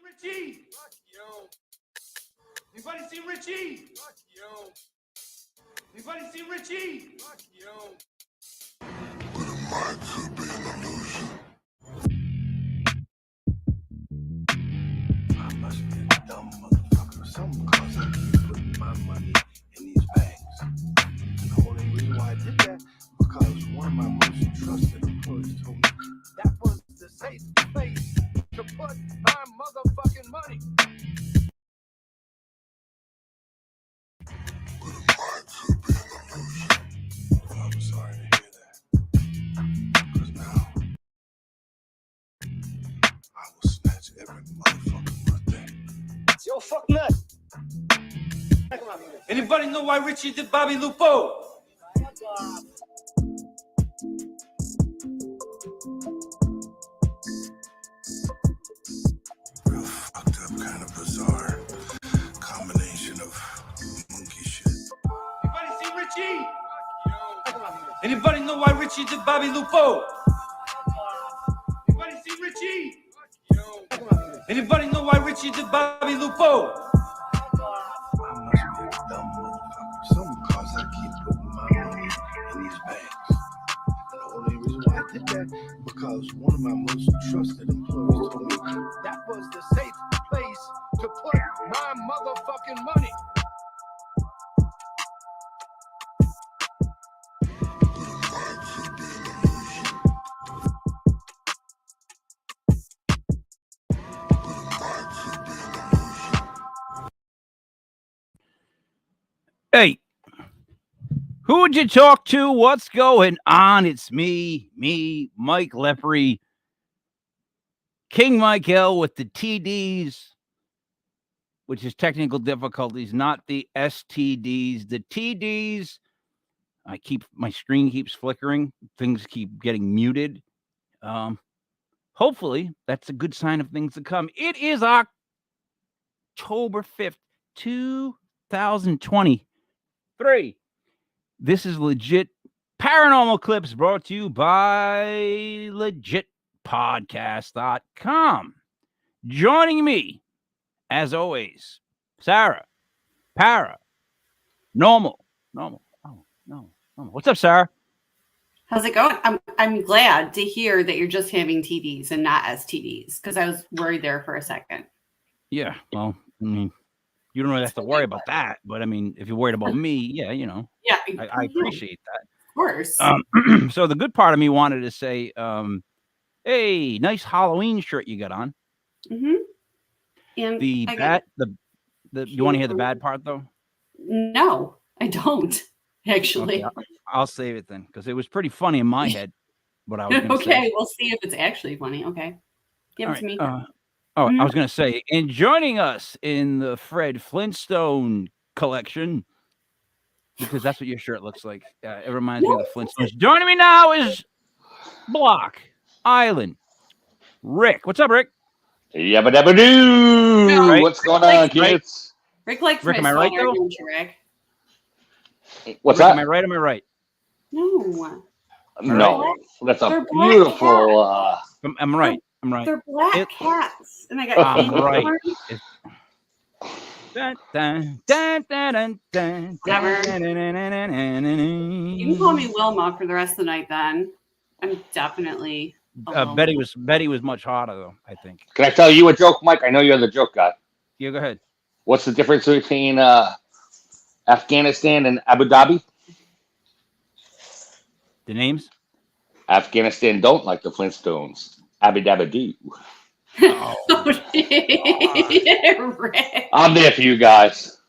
Richie? Fuck you. Anybody see Richie? Fuck you. Anybody see Richie? Fuck you. But a mind could be an illusion. I must be a dumb motherfucker. Some cause I keep putting my money in these bags. And the only reason why I did that because one of my most trusted employees told me that was the safe place to put my motherfucking money. But a mind could be an illusion. I'm sorry to hear that. Because now I will snatch every motherfucking birthday. Yo, fuck nut. Anybody know why Richie did Bobby Lupo? Real fucked up, kind of bizarre combination of monkey shit. Anybody see Richie? Anybody know why Richie did Bobby Lupo? Anybody see Richie? Anybody know why Richie did Bobby Lupo? I must be a dumb motherfucker. Some cause I keep putting my money in these bags. And the only reason why I did that because one of my most trusted employees told me that was the safe place to put my motherfucking money. Hey, who would you talk to? What's going on? It's me, Mike Lepre, King Mike L with the TDs, which is technical difficulties, not the STDs. The TDs, my screen keeps flickering. Things keep getting muted. Hopefully, that's a good sign of things to come. It is October 5th, 2020. This is Legit Paranormal Clips brought to you by legitpodcast.com. Joining me, as always, Sarah, Parah, Normal. Oh, no. What's up, Sarah? How's it going? I'm glad to hear that you're just having TDs and not STDs because I was worried there for a second. Yeah, well, I mean, you don't really have to worry about that, but I mean, if you're worried about me, yeah, you know. Yeah, I appreciate that. Of course. So the good part of me wanted to say, hey, nice Halloween shirt you got on. Mm-hmm. And you want to hear the bad part though? No, I don't actually. Okay, I'll save it then because it was pretty funny in my head. What I was going to say. Okay, we'll see if it's actually funny. Okay, give it to me. I was going to say, and joining us in the Fred Flintstone collection, because that's what your shirt looks like. It reminds me of the Flintstones. Joining me now is Block Island Rick. What's up, Rick? Yabba dabba doo! Right? What's going on, kids? Rick likes Rick, my am I right, sweater, though? don't you, Rick? What's Rick, that? Am I right? Am I right? No. No, that's a They're beautiful. I'm right. I'm right. They're black cats, and I got I'm candy right. corn. Dun, dun, dun, dun, dun, dun, Never. dun, dun, dun, dun, dun, dun, dun. You can call me Wilma for the rest of the night. Then I'm definitely. Betty was much hotter though. I think. Can I tell you a joke, Mike? I know you're the joke guy. Yeah, go ahead. What's the difference between Afghanistan and Abu Dhabi? The names? Afghanistan don't like the Flintstones. Abu Dhabi do. Rick. I'm there for you guys.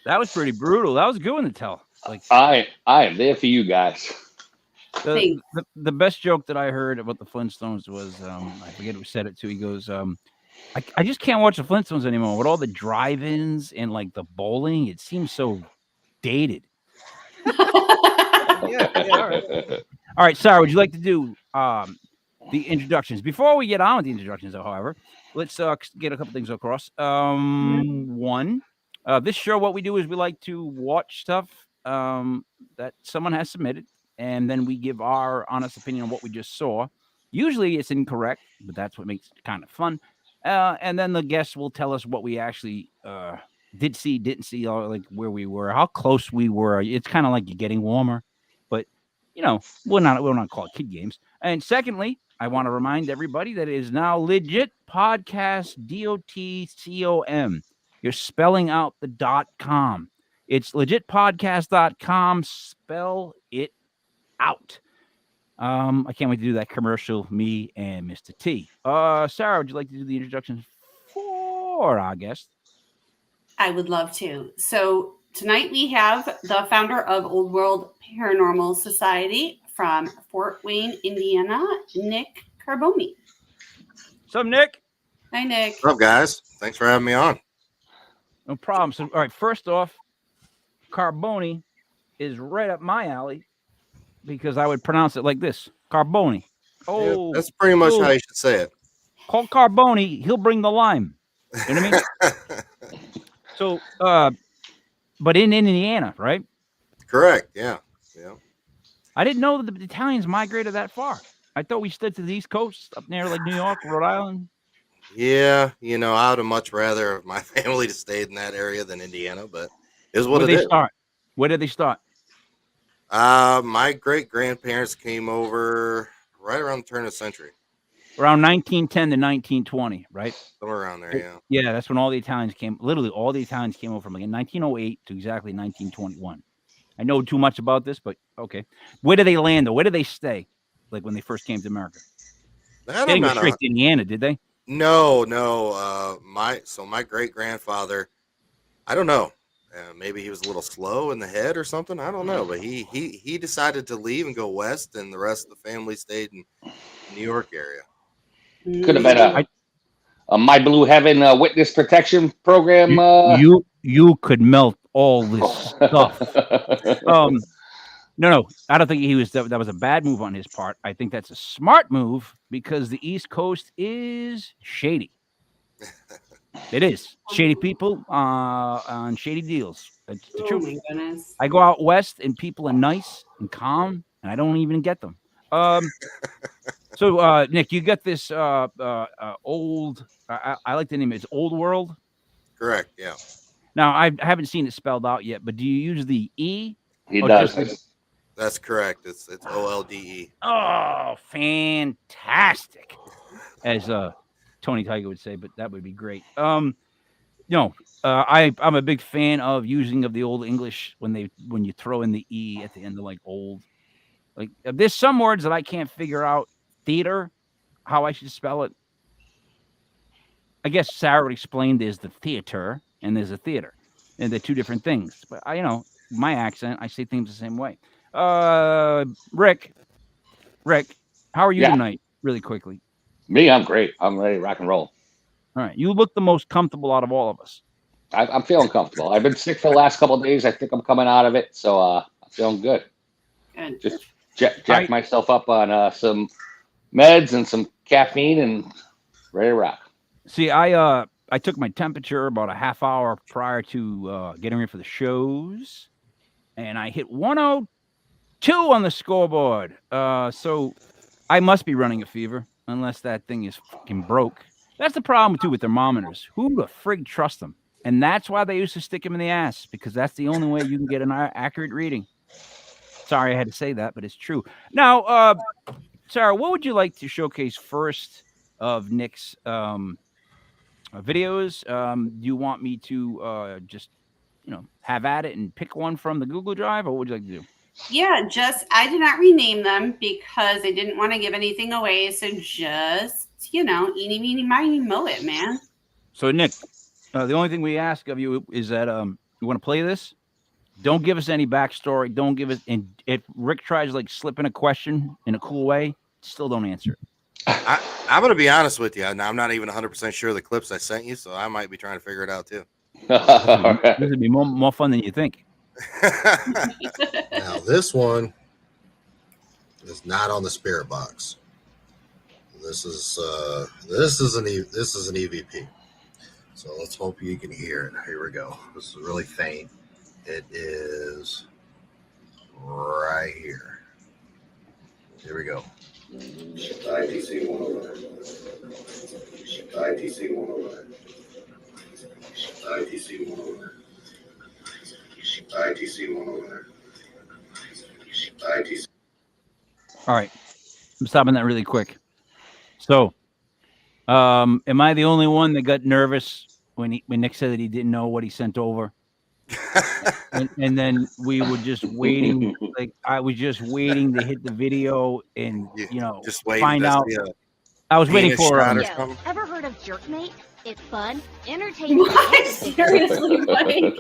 That was pretty brutal. That was a good one to tell. Like I am there for you guys. the best joke that I heard about the Flintstones was I forget who said it too. He goes, I just can't watch the Flintstones anymore with all the drive-ins and like the bowling. It seems so dated. All right, Sarah, would you like to do the introductions? Before we get on with the introductions, though, however, let's get a couple things across. One, this show, what we do is we like to watch stuff that someone has submitted, and then we give our honest opinion on what we just saw. Usually it's incorrect, but that's what makes it kind of fun. And then the guests will tell us what we actually did see, didn't see, or like where we were, how close we were. It's kind of like you're getting warmer, but we'll not call it kid games. And secondly, I want to remind everybody that it is now legit podcast .com. You're spelling out the .com. It's legitpodcast.com. Spell it out. I can't wait to do that commercial, me and Mr. T. Sarah, would you like to do the introductions for our guest? I would love to. So tonight we have the founder of Old World Paranormal Society from Fort Wayne, Indiana, Nick Carboni. What's up, Nick? Hi, Nick. What's up, guys? Thanks for having me on. No problem. So, all right, first off, Carboni is right up my alley because I would pronounce it like this, Carboni. Oh, Yeah, that's pretty much how you should say it. Call Carboni, he'll bring the lime. You know what I mean? So, but in Indiana, right? Correct. Yeah. I didn't know that the Italians migrated that far. I thought we stood to the East Coast up near like New York, Rhode Island. Yeah. I would have much rather my family to stay in that area than Indiana, but it is what Where it they is. start? Where did they start? My great grandparents came over right around the turn of the century. Around 1910 to 1920, right? Somewhere around there, yeah. Yeah, that's when all the Italians came. Literally, all the Italians came over from like in 1908 to exactly 1921. I know too much about this, but okay. Where did they land, though? Where did they stay? Like when they first came to America? They didn't go straight to Indiana, did they? No. My great grandfather, I don't know. Maybe he was a little slow in the head or something. I don't know, but he decided to leave and go west, and the rest of the family stayed in the New York area. Could have been a My Blue Heaven witness protection program. You could melt all this stuff. No, I don't think that was a bad move on his part. I think that's a smart move because the East Coast is shady. It is shady people on shady deals. That's the truth. My goodness. I go out west and people are nice and calm, and I don't even get them. So Nick, you got this old. I like the name. It's Old World. Correct. Yeah. Now I haven't seen it spelled out yet, but do you use the E? He does. That's correct. It's OLDE. Oh, fantastic! As Tony Tiger would say, but that would be great. I'm a big fan of using of the old English when you throw in the E at the end of like old. Like there's some words that I can't figure out. Theater, how I should spell it. I guess Sarah would explain there's the theater and there's a theater, and they're two different things. But my accent, I say things the same way. Rick, how are you tonight? Really quickly. Me, I'm great. I'm ready to rock and roll. All right, you look the most comfortable out of all of us. I'm feeling comfortable. I've been sick for the last couple of days. I think I'm coming out of it, so I'm feeling good. Good. Just jack myself up on some meds and some caffeine and ready to rock. See, I took my temperature about a half hour prior to getting ready for the shows, and I hit 102 on the scoreboard. So I must be running a fever, unless that thing is fucking broke. That's the problem too with thermometers. Who the frig trust them? And that's why they used to stick them in the ass, because that's the only way you can get an accurate reading. Sorry, I had to say that, but it's true. Now, Sarah, what would you like to showcase first of Nick's videos? Do you want me to just have at it and pick one from the Google Drive, or what would you like to do? Yeah, I did not rename them because I didn't want to give anything away. So just, eeny, meeny, miny, moe it, man. So Nick, the only thing we ask of you is that you want to play this. Don't give us any backstory. Don't give us. And if Rick tries to slip in a question in a cool way, still don't answer it. I'm going to be honest with you. I'm not even 100% sure of the clips I sent you, so I might be trying to figure it out too. This would be more fun than you think. Now this one is not on the spirit box. This is an EVP. So let's hope you can hear it. Here we go. This is really faint. It is right here. Here we go. ITC 109. ITC 109. ITC 109. ITC 109. ITC. All right. I'm stopping that really quick. So, am I the only one that got nervous when Nick said that he didn't know what he sent over? And then we were just waiting. Like I was just waiting to hit the video and just waiting find to out. see a I was waiting penis for shot or Yo, something. ever heard of Jerkmate? It's fun, entertaining. What? Seriously, Mike?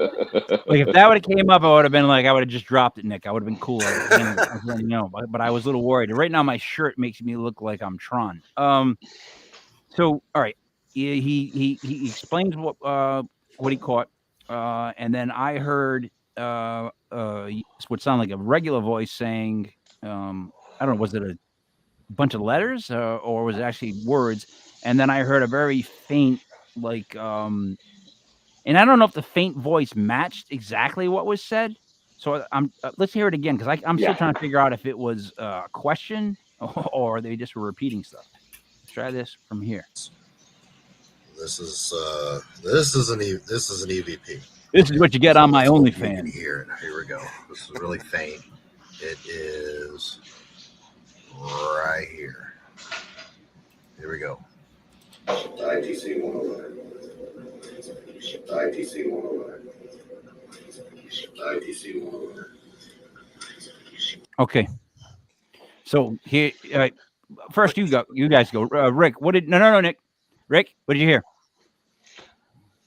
Like if that would have came up, I would have been like, I would have just dropped it, Nick. I would have been cool. I was letting you know, but I was a little worried. Right now, my shirt makes me look like I'm Tron. So all right, he explains what he caught, and then I heard what sounded like a regular voice saying, I don't know, was it a bunch of letters or was it actually words? And then I heard a very faint, like, and I don't know if the faint voice matched exactly what was said. So I'm let's hear it again because I'm still trying to figure out if it was a question or they just were repeating stuff. Let's try this from here. This is an EVP. This is what you get on my Let's hope OnlyFans. You can hear it. Here we go. This is really faint. It is right here. Here we go. ITC 109. ITC 109. ITC 109. Okay. So here, first you guys go. Rick, what did? No, Nick. Rick, what did you hear?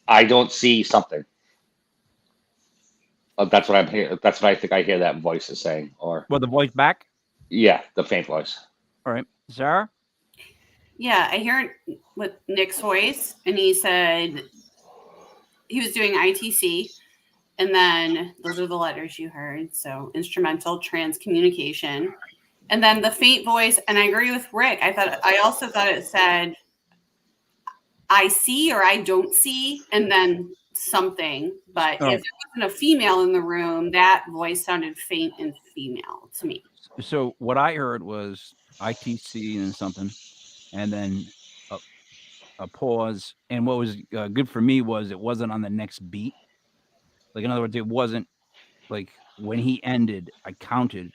I don't see something. That's what I'm hearing. That's what I think I hear that voice is saying. Or Well, the voice back. yeah, the faint voice. All right, Sarah. Yeah, I hear it with Nick's voice, and he said he was doing ITC, and then those are the letters you heard. So instrumental transcommunication, and then the faint voice. And I agree with Rick. I also thought it said I see or I don't see, and then something. But if there wasn't a female in the room, that voice sounded faint and female to me. So what I heard was ITC and something, and then a pause. And what was good for me was it wasn't on the next beat. Like in other words, it wasn't like when he ended, I counted,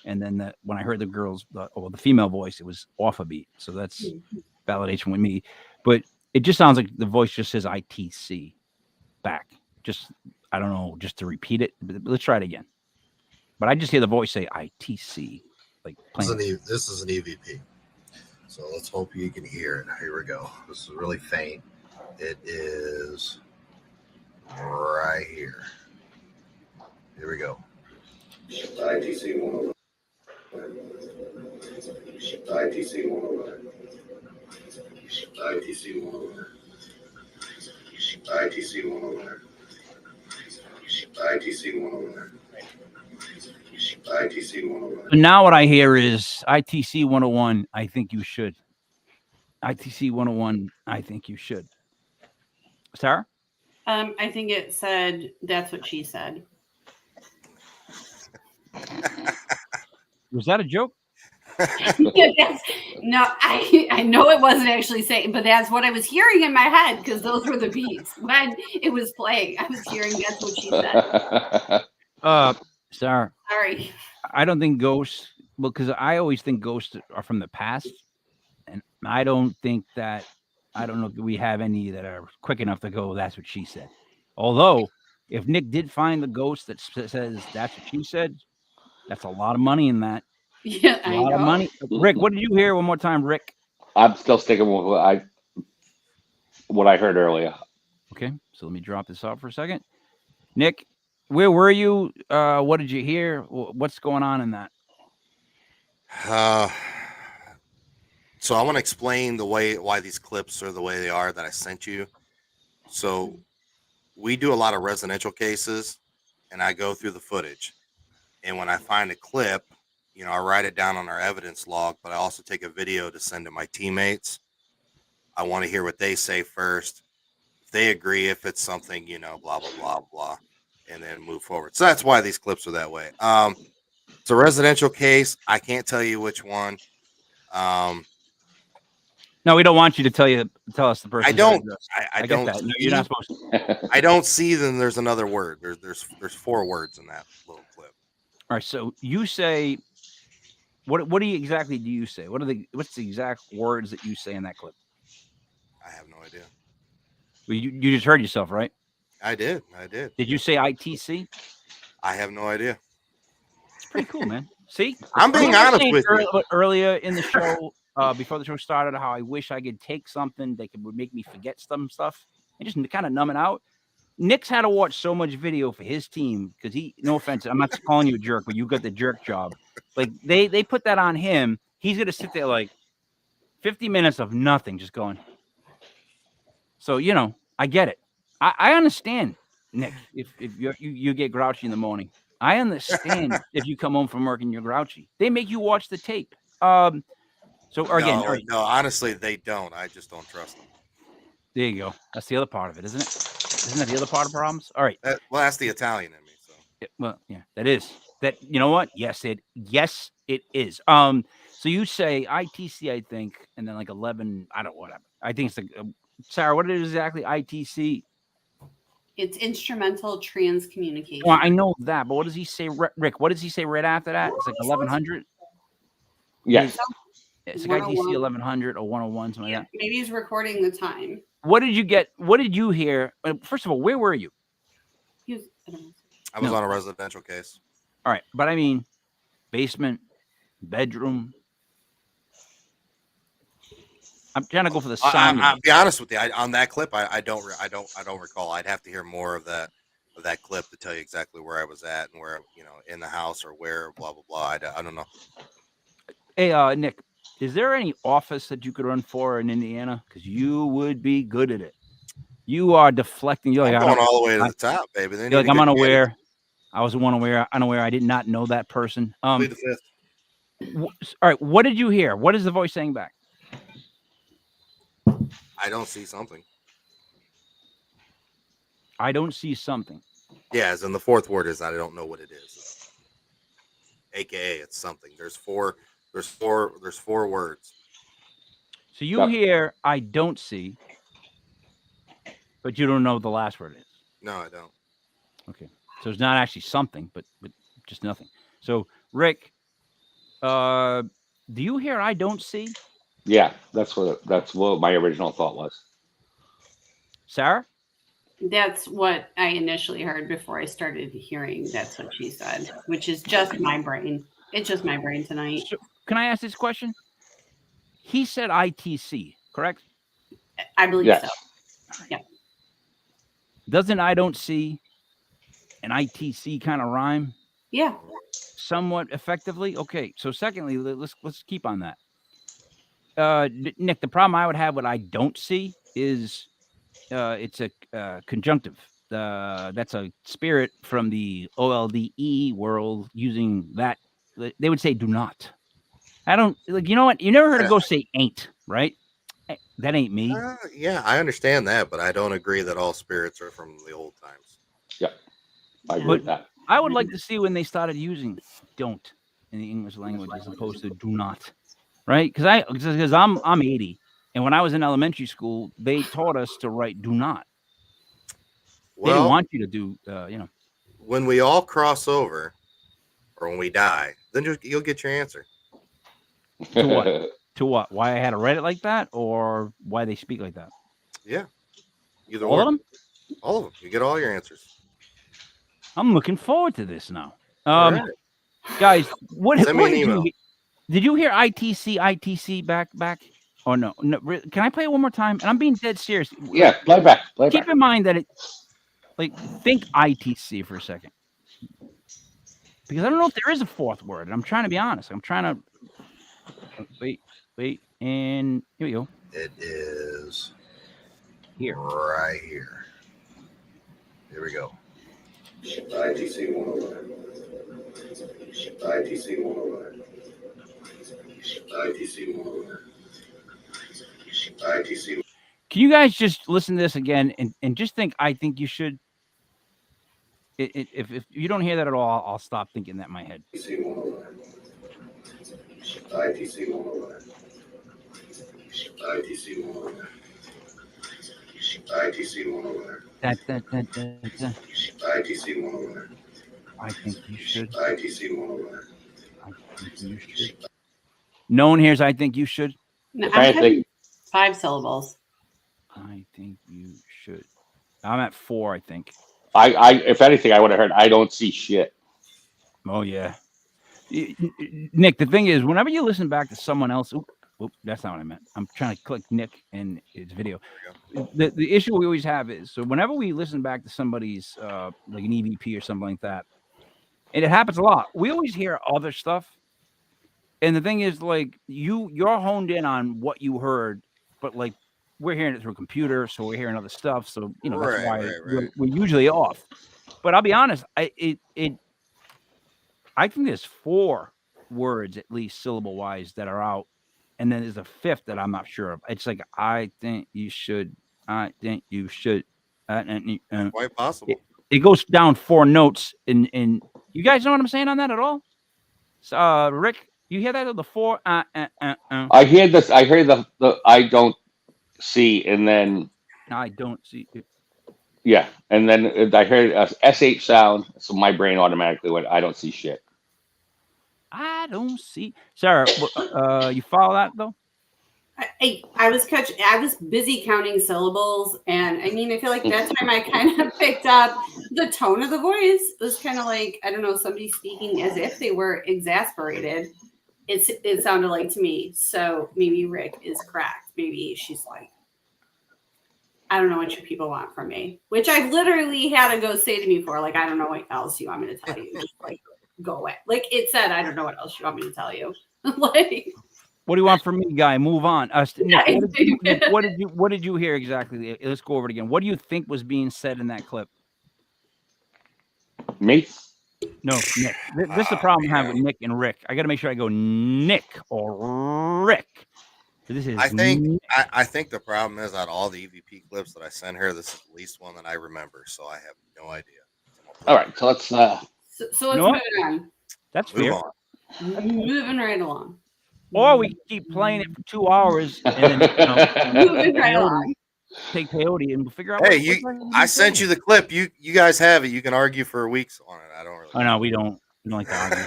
and then when I heard the female voice, it was off a beat. So that's validation with me. But it just sounds like the voice just says ITC back. Just I don't know, just to repeat it. But let's try it again. But I just hear the voice say ITC, like playing. This is an EVP. So let's hope you can hear it. Here we go. This is really faint. It is right here. Here we go. ITC 109. ITC 109. ITC 109. ITC 109. ITC 109. ITC 109. So now what I hear is ITC 101. I think you should. ITC 101. I think you should. Sarah? I think it said that's what she said. Was that a joke? No, I know it wasn't actually saying, but that's what I was hearing in my head because those were the beats when it was playing. I was hearing that's what she said. Sarah. Sorry. I don't think ghosts, because I always think ghosts are from the past, and I don't think that. I don't know if we have any that are quick enough to go. That's what she said. Although, if Nick did find the ghost that says that's what she said, that's a lot of money in that. Yeah, a lot of money. Rick, what did you hear? One more time, Rick. I'm still sticking with what I heard earlier. Okay, so let me drop this off for a second. Nick, where were you? What did you hear? What's going on in that? So I want to explain why these clips are the way they are that I sent you. So we do a lot of residential cases, and I go through the footage. And when I find a clip, I write it down on our evidence log, but I also take a video to send to my teammates. I want to hear what they say first. If they agree, if it's something, blah, blah, blah, blah, and then move forward. So that's why these clips are that way. It's a residential case. I can't tell you which one. No, we don't want you to tell us the person. I don't. I I get don't. that. No, See, you're not supposed to. I don't see. Then there's another word. There's 4 words in that little clip. All right. So you say, what do you exactly do you say? What's the exact words that you say in that clip? I have no idea. Well, you just heard yourself, right? I did. Did you say ITC? I have no idea. It's pretty cool, man. See, I'm being honest with you. Earlier in the show, before the show started, how I wish I could take something that would make me forget some stuff and just kind of numb it out. Nick's had to watch so much video for his team because no offense, I'm not calling you a jerk, but you got the jerk job. Like they put that on him. He's gonna sit there like 50 minutes of nothing, just going. So I get it. I understand, Nick. If you get grouchy in the morning, I understand if you come home from work and you're grouchy. They make you watch the tape. So again, no, honestly, they don't. I just don't trust them. There you go. That's the other part of it, isn't it? Isn't that the other part of the problems? All right. Well, that's the Italian in me. So. Yeah, that is. That you know what? Yes, it is. So you say ITC, I think, and then like 11. I don't know, whatever. I think it's like Sarah. What is exactly ITC? It's instrumental trans communication. Well, I know that, but what does he say, Rick? What does he say right after that? It's like 1100. Yes. It's like ITC 1100 or 101, something like that. Maybe he's recording the time. What did you get? What did you hear? First of all, where were you? I was on a residential case. All right, but I mean, basement, bedroom. I'm trying to go for the sound. I'll be honest with you. On that clip, I don't recall. I'd have to hear more of that clip to tell you exactly where I was at and where in the house or where blah blah blah. I don't know. Hey, Nick, is there any office that you could run for in Indiana? Because you would be good at it. You are deflecting. You're like, I'm going all the way to the top, baby. You're like, I'm unaware. I was unaware. I did not know that person. The fifth. All right. What did you hear? What is the voice saying back? I don't see something. I don't see something. Yeah, and the 4th word is I don't know what it is. AKA it's something. There's four words. So you hear I don't see, but you don't know what the last word is. No, I don't. Okay. So it's not actually something, but just nothing. So Rick, do you hear I don't see? Yeah, that's what my original thought was. Sarah? That's what I initially heard before I started hearing that's what she said, which is just my brain. It's just my brain tonight. So, can I ask this question? He said ITC, correct? I believe yes. so. Yeah. Doesn't I don't see an ITC kind of rhyme? Yeah. Somewhat effectively. Okay. So secondly, let's keep on that. Nick, the problem I would have with I don't see is it's a conjunctive. That's a spirit from the OLDE world using that. They would say do not. I don't like. You know what? You never heard of go say ain't, right? That ain't me. Yeah, I understand that, but I don't agree that all spirits are from the old times. Yeah, I agree with that. I would like to see when they started using don't in the English language as opposed to do not, right? Because I'm 80, and when I was in elementary school, they taught us to write do not. They didn't want you to do, When we all cross over, or when we die, then you'll get your answer. To what? To what? Why I had to write it like that, or why they speak like that? Yeah, either all of them. All of them. You get all your answers. I'm looking forward to this now. Right. Guys, Send me an email. Did you hear ITC back? Or no? Can I play it one more time? And I'm being dead serious. Yeah, play back. Keep in mind that think ITC for a second. Because I don't know if there is a 4th word. And I'm trying to be honest. I'm trying to wait, and here we go. It is here. Right here. Here we go. ITC 109. ITC 109. ITC 109. ITC. Can you guys just listen to this again and just think? I think you should. If you don't hear that at all, I'll stop thinking that in my head. ITC 109. ITC 109. ITC 101. ITC 101. ITC 101. I think you should. ITC 101. I think you should. No one hears I think you should. No, If I'm anything- having 5 syllables. I think you should. I'm at 4, I think. if anything, I would have heard. I don't see shit. Oh yeah. Nick, the thing is, whenever you listen back to someone else, that's not what I meant. I'm trying to click Nick and his video. The issue we always have is, so whenever we listen back to somebody's like an EVP or something like that, and it happens a lot, we always hear other stuff. And the thing is, like, you're honed in on what you heard, but like we're hearing it through a computer, so we're hearing other stuff. So that's why we're usually off. But I'll be honest, I think there's 4 words at least syllable wise that are out, and then there's a 5th that I'm not sure of. It's like I think you should. I think you should. Quite possible. It goes down 4 notes, and you guys know what I'm saying on that at all? So, Rick, you hear that? The 4. I hear this. I hear the I don't see, and then I don't see it. Yeah, and then I heard a SH sound, so my brain automatically went, I don't see shit. I don't see. Sarah, you follow that though? I was busy counting syllables, and I mean, I feel like that time I kind of picked up the tone of the voice. It was kind of like, I don't know, somebody speaking as if they were exasperated. It sounded like to me. So maybe Rick is correct. Maybe she's like, I don't know what you people want from me, which I've literally had to go say to me for, like, I don't know what else you want me to tell you. Just like, go away. Like it said, I don't know what else you want me to tell you. Like, what do you want from me, guy? Move on. Nick, what did you hear exactly? Let's go over it again. What do you think was being said in that clip? Me? No, Nick. This is the problem I have with Nick and Rick. I got to make sure I go Nick or Rick. So this is. I think the problem is, out of all the EVP clips that I sent her, this is the least one that I remember. So I have no idea. All right, so let's. So let's move on. That's Move fair. on. Moving right along. Or we keep playing it for 2 hours and then Moving right along. take peyote and we'll figure out. Hey, I sent you the clip. You guys have it. You can argue for weeks on it. I don't really. Oh no, we don't like to argue.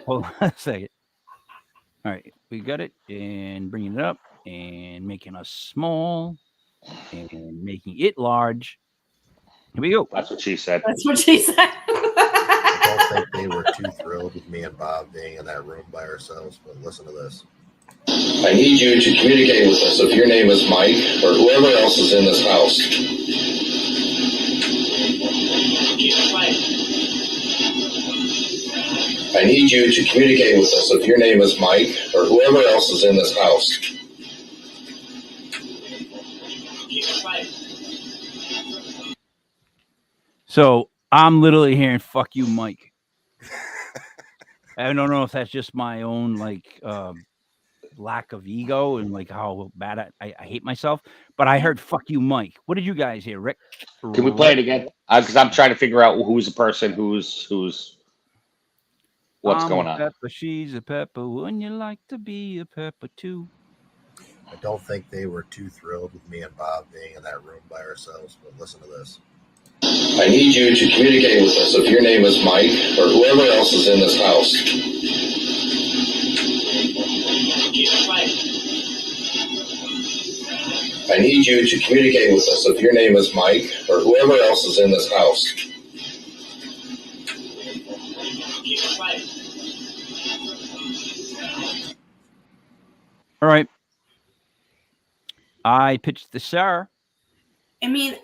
Hold on a second. All right, we got it, and bringing it up and making us small and making it large. Here we go. That's what she said. That's what she said. I don't think they were too thrilled with me and Bob being in that room by ourselves, but listen to this. I need you to communicate with us if your name is Mike or whoever else is in this house. I need you to communicate with us if your name is Mike or whoever else is in this house. So I'm literally hearing "fuck you, Mike." I don't know if that's just my own lack of ego and like how bad I hate myself, but I heard "fuck you, Mike." What did you guys hear, Rick? Can we play it again? Because I'm trying to figure out who's the person, who's what's going on. Pepper, she's a pepper. Wouldn't you like to be a pepper too? I don't think they were too thrilled with me and Bob being in that room by ourselves, but listen to this. I need you to communicate with us if your name is Mike or whoever else is in this house. I need you to communicate with us if your name is Mike or whoever else is in this house. All right. I pitched the Sarah. I mean,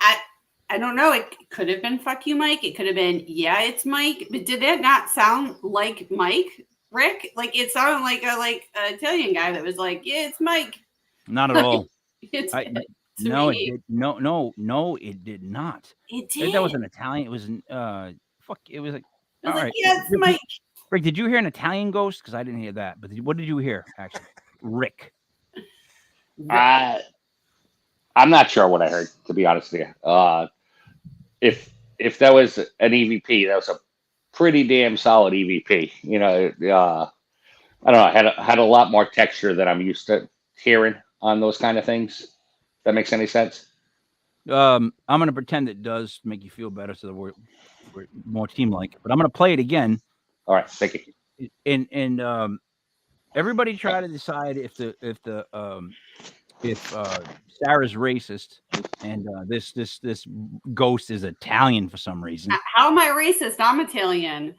I don't know. It could have been "fuck you, Mike." It could have been "yeah, it's Mike." But did that not sound like Mike, Rick? Like it sounded like a Italian guy that was like, "Yeah, it's Mike." Not at all. It's No, me. it did. No, it did not. It did. That was an Italian. It was fuck. It was like. I was All like, right. "Yeah, it's Mike." Rick, did you hear an Italian ghost? Because I didn't hear that. But what did you hear, actually? Rick. I'm not sure what I heard, to be honest with you. If that was an EVP, that was a pretty damn solid EVP. You know, I don't know, had a lot more texture than I'm used to hearing on those kind of things. That makes any sense? I'm going to pretend it does make you feel better so that we're more team-like. But I'm going to play it again. All right, thank you. And everybody try to decide if Sarah's racist and this ghost is Italian for some reason. How am I racist? I'm Italian.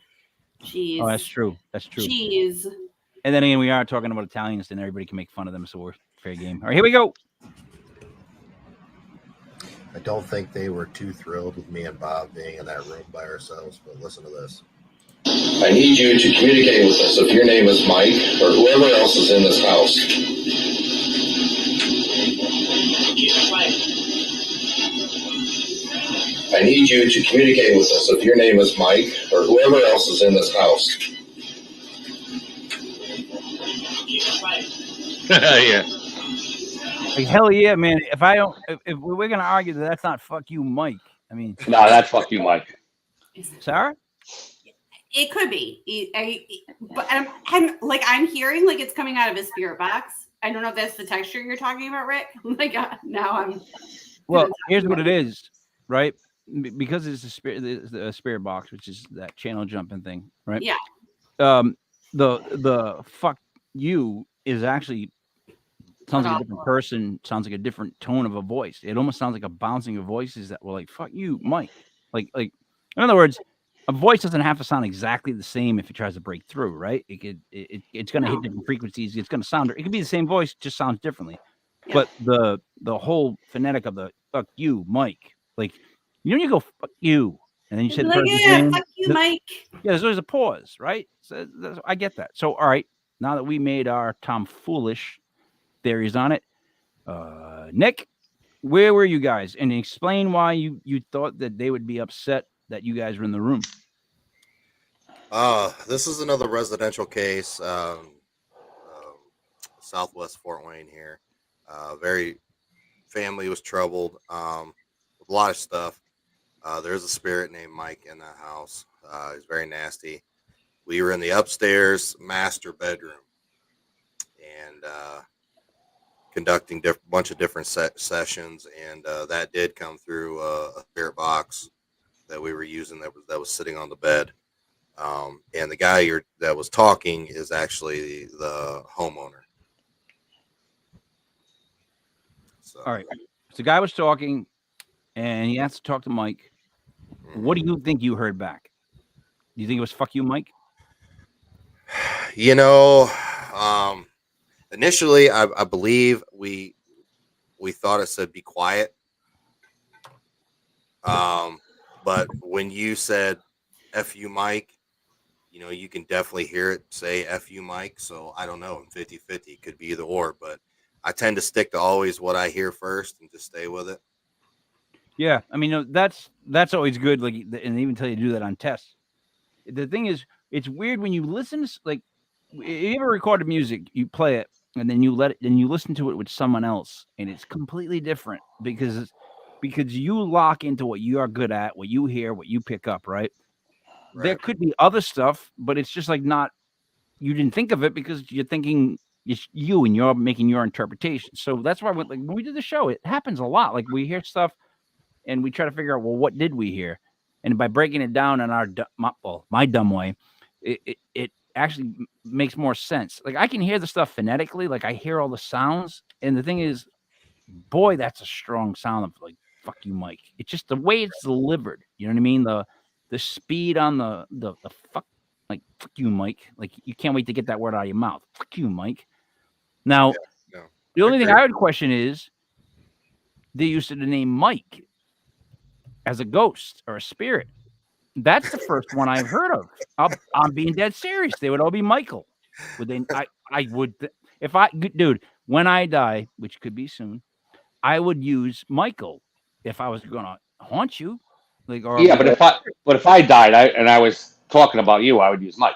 Jeez. Oh, that's true. That's true. Jeez. And then again, we are talking about Italians, and everybody can make fun of them, so we're fair game. All right, here we go. I don't think they were too thrilled with me and Bob being in that room by ourselves, but listen to this. I need you to communicate with us if your name is Mike or whoever else is in this house. I need you to communicate with us if your name is Mike or whoever else is in this house. Yeah. Like, hell yeah, man. If we're gonna argue that that's not fuck you, Mike. I mean, No, that's fuck you, Mike. Sarah? It could be. But I'm hearing like it's coming out of his spirit box. I don't know if that's the texture you're talking about, Rick. Like now I'm. Well, here's what it is, right? Because it's the spirit box, which is that channel jumping thing, right? Yeah. The fuck you is actually sounds like a different person, sounds like a different tone of a voice. It almost sounds like a bouncing of voices that were like, fuck you, Mike. Like in other words, a voice doesn't have to sound exactly the same if it tries to break through, right? It's gonna hit different frequencies, it's gonna sound, it could be the same voice, just sounds differently. Yeah. But the whole phonetic of the fuck you, Mike, like you go fuck you, and then you say the like, person's yeah, name. fuck you, Mike. Yeah, there's always a pause, right? So I get that. So all right, now that we made our tomfoolish theories on it, Nick, where were you guys? And explain why you thought that they would be upset that you guys were in the room. This is another residential case, Southwest Fort Wayne here. Very family was troubled with a lot of stuff. There's a spirit named Mike in that house. He's very nasty. We were in the upstairs master bedroom and conducting a bunch of different sessions, and that did come through a spirit box that we were using that was sitting on the bed. And the guy that was talking is actually the homeowner. So, All right. So the guy was talking, and he asked to talk to Mike. What do you think you heard back? Do you think it was fuck you, Mike? you know, initially, I believe we thought it said be quiet. But when you said F you, Mike, you can definitely hear it say F you, Mike. So I don't know. I'm 50-50. It could be either or, but I tend to stick to always what I hear first and just stay with it. Yeah. I mean, that's always good. Like, and they even tell you to do that on tests. The thing is, it's weird when you listen to, like, you ever recorded music, you play it, and then you listen to it with someone else, and it's completely different because you lock into what you are good at, what you hear, what you pick up, right? There could be other stuff, but it's just like you didn't think of it because you're thinking it's you and you're making your interpretation. So that's why when we do the show, it happens a lot. Like we hear stuff and we try to figure out, well, what did we hear? And by breaking it down in my dumb way, it actually makes more sense. Like I can hear the stuff phonetically, like I hear all the sounds. And the thing is, boy, that's a strong sound of like, fuck you, Mike. It's just the way it's delivered. You know what I mean? The speed on the fuck, like fuck you, Mike. Like you can't wait to get that word out of your mouth. Fuck you, Mike. Now, the only thing I would question is the use of the name Mike as a ghost or a spirit. That's the first one I've heard of. I'm being dead serious. They would all be Michael. Would they? I would. Dude, when I die, which could be soon, I would use Michael if I was going to haunt you. Like, or Yeah, but if I died and I was talking about you, I would use Mike.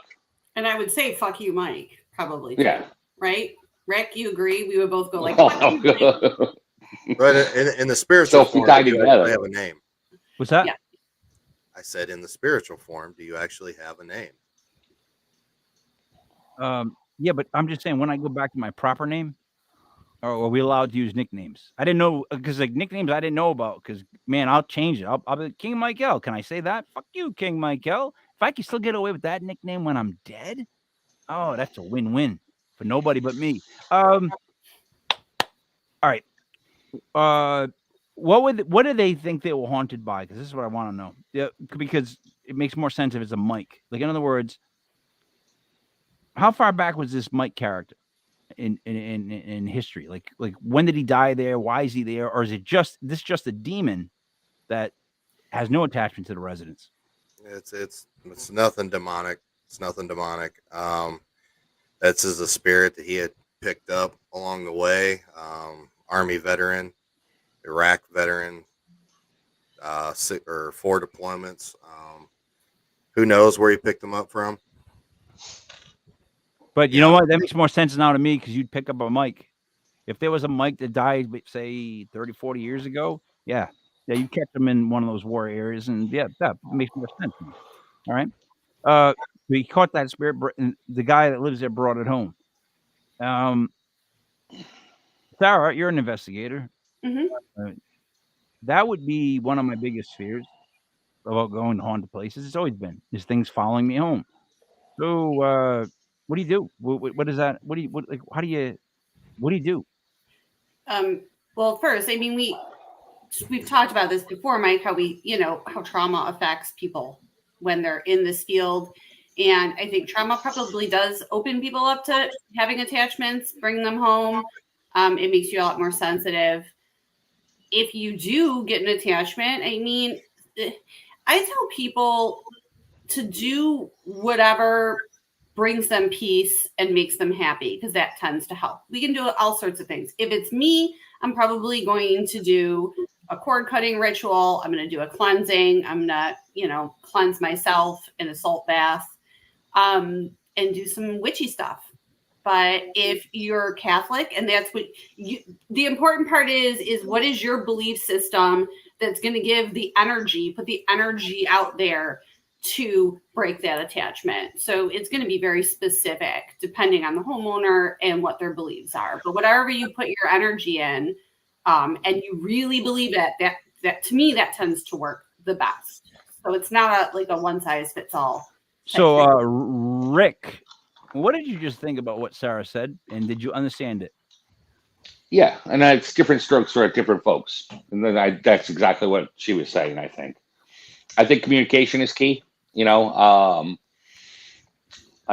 And I would say fuck you, Mike, probably. Too, yeah. Right? Rick, you agree? We would both go like, fuck you, Mike. But in the spiritual form, do you actually have a name? What's that? Yeah. I said in the spiritual form, do you actually have a name? Yeah, but I'm just saying when I go back to my proper name, Or are we allowed to use nicknames? I didn't know because like nicknames I didn't know about. Because man, I'll change it. I'll be King Michael. Can I say that? Fuck you, King Michael. If I can still get away with that nickname when I'm dead, oh, that's a win-win for nobody but me. All right. What do they think they were haunted by? Because this is what I want to know. Yeah, because it makes more sense if it's a Mike. Like in other words, how far back was this Mike character in history? Like when did he die there? Why is he there? Or is it just a demon that has no attachment to the residents? It's nothing demonic. It's nothing demonic. That's just a spirit that he had picked up along the way. Army veteran, Iraq veteran, 4 deployments. Who knows where he picked them up from? But you know what? That makes more sense now to me because you'd pick up a Mike. If there was a Mike that died, say 30, 40 years ago, yeah, you catch him in one of those war areas, and yeah, that makes more sense to me. All right. We caught that spirit, and the guy that lives there brought it home. Sarah, you're an investigator. That would be one of my biggest fears about going to haunted places. It's always been is things following me home. So, what do you do? What is that? What do you like? What do you do? Well, first, I mean, we've talked about this before, Mike, how trauma affects people when they're in this field. And I think trauma probably does open people up to having attachments, bring them home. It makes you a lot more sensitive. If you do get an attachment, I mean, I tell people to do whatever brings them peace and makes them happy because that tends to help. We can do all sorts of things. If it's me, I'm probably going to do a cord cutting ritual. I'm going to do a cleansing. I'm going to, cleanse myself in a salt bath and do some witchy stuff. But if you're Catholic and that's what the important part is what is your belief system that's going to give put the energy out there to break that attachment. So it's going to be very specific depending on the homeowner and what their beliefs are. But whatever you put your energy in and you really believe it, that to me, that tends to work the best. So it's not a one size fits all. So, Rick, what did you just think about what Sarah said? And did you understand it? Yeah. And it's different strokes for different folks. And then that's exactly what she was saying, I think. I think communication is key. I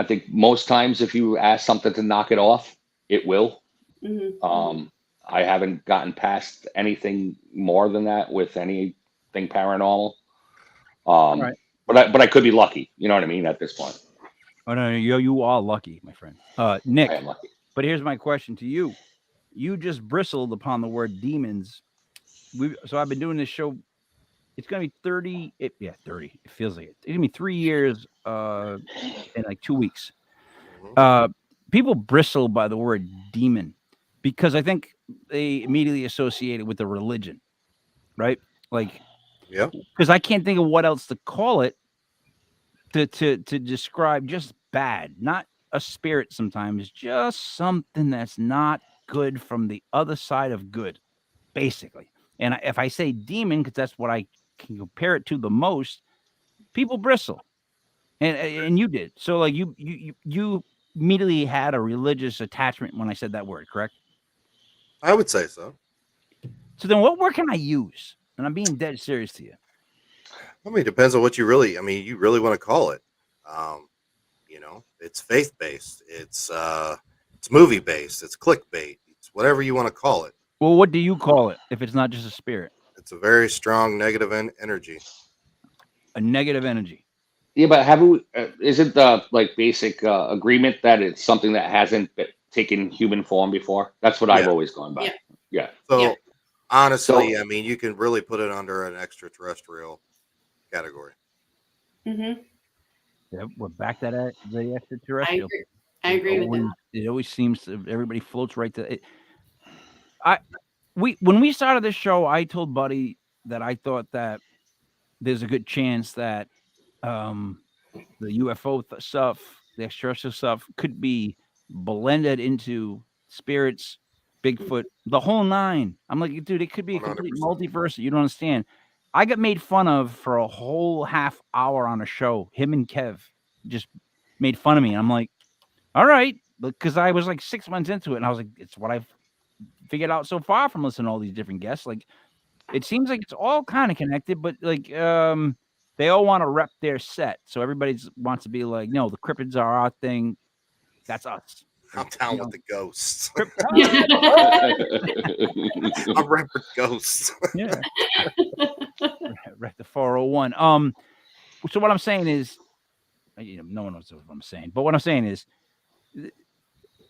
think most times if you ask something to knock it off, it will. Mm-hmm. I haven't gotten past anything more than that with anything paranormal. Right. But I could be lucky. You know what I mean at this point. Oh no, you are lucky, my friend. Nick. I am lucky. But here's my question to you. You just bristled upon the word demons. So I've been doing this show. It's going to be 30. 30. It feels like it. It's going to be 3 years in like 2 weeks. People bristle by the word demon because I think they immediately associate it with the religion, right? Like, yeah, because I can't think of what else to call it to describe just bad, not a spirit sometimes, just something that's not good from the other side of good, basically. And if I say demon, because that's what I can compare it to the most, people bristle. And you did. So like you immediately had a religious attachment when I said that word, correct? I would say so. So then what word can I use? And I'm being dead serious to you. I mean, it depends on what you really want to call it. It's faith based. It's movie based. It's clickbait. It's whatever you want to call it. Well, what do you call it if it's not just a spirit? It's a very strong negative energy. A negative energy. Yeah, but isn't the basic agreement that it's something that hasn't taken human form before? That's what I've always gone by. Yeah. So honestly, I mean, you can really put it under an extraterrestrial category. Mm-hmm. Yeah, we're back to the extraterrestrial. I agree with that. It always seems everybody floats right to it. When we started this show, I told Buddy that I thought that there's a good chance that the UFO stuff, the extraterrestrial stuff, could be blended into spirits Bigfoot, the whole nine. I'm like, dude, it could be a complete 100%. multiverse. You don't understand. I got made fun of for a whole half hour on a show. Him and Kev just made fun of me. And I'm like, all right, because I was like 6 months into it, and I was like, it's what I've figured out so far from listening to all these different guests. Like, it seems like it's all kind of connected, but like, they all want to rep their set. So everybody wants to be like, no, the cryptids are our thing. That's us. I'm down with the ghosts. I'm repping ghosts. Yeah. Rep the 401. So what I'm saying is, no one knows what I'm saying, but what I'm saying is,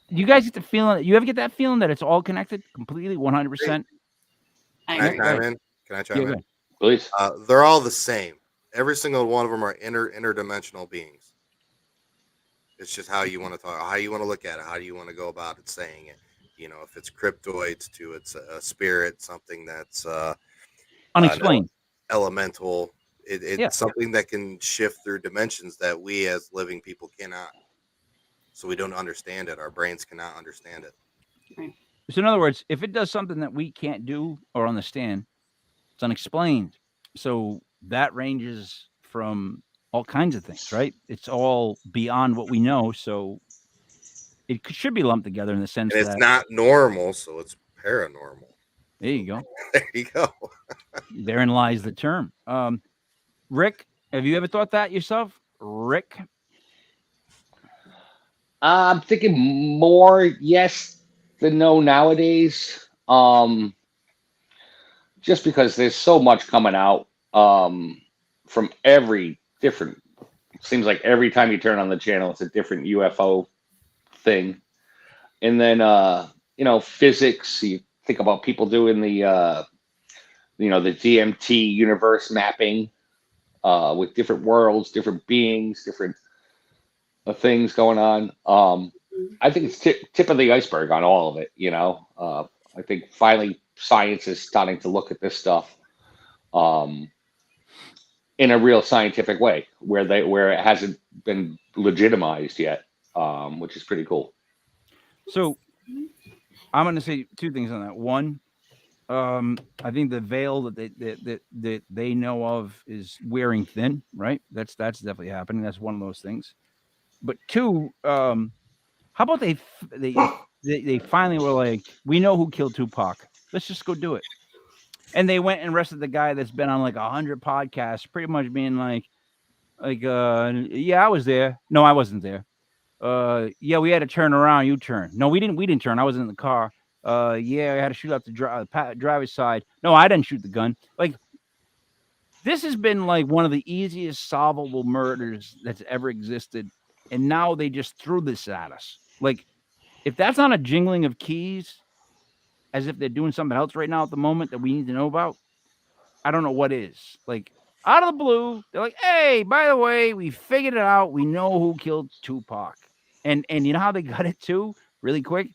you guys get the feeling, you ever get that feeling that it's all connected completely 100%? I Can I agree. chime in? Can I chime in? Please. They're all the same. Every single one of them are interdimensional beings. It's just how you want to talk, how you want to look at it, how do you want to go about it, saying it. You know, if it's cryptoids to it's a spirit, something that's Unexplained, elemental. It's Yeah. something that can shift through dimensions that we as living people cannot. So we don't understand it. Our brains cannot understand it. Right. So in other words, if it does something that we can't do or understand, it's unexplained. So that ranges from all kinds of things, right? It's all beyond what we know. So it should be lumped together in the sense And it's that not normal, so it's paranormal. there you go. There you go. Therein lies the term. Rick, have you ever thought that yourself? Rick? I'm thinking more yes than no nowadays. Just because there's so much coming out from every different. Seems like every time you turn on the channel, it's a different UFO thing. And then physics. You think about people doing the the DMT universe mapping with different worlds, different beings, different things going on. I think it's tip of the iceberg on all of it. I think finally science is starting to look at this stuff in a real scientific way, where it hasn't been legitimized yet, which is pretty cool. So I'm going to say two things on that. One, I think the veil that they know of is wearing thin, right? That's definitely happening. That's one of those things. But two, how about they finally were like, we know who killed Tupac. Let's just go do it. And they went and arrested the guy that's been on like 100 podcasts, pretty much being like, yeah, I was there. No, I wasn't there. Yeah, we had to turn around. You turn. No, we didn't turn. I was in the car. Yeah, I had to shoot out the driver's side. No, I didn't shoot the gun. Like, this has been like one of the easiest solvable murders that's ever existed. And now they just threw this at us. Like, if that's not a jingling of keys, as if they're doing something else right now at the moment that we need to know about, I don't know what is. Like, out of the blue, they're like, hey, by the way, we figured it out. We know who killed Tupac. And you know how they got it too? Really quick.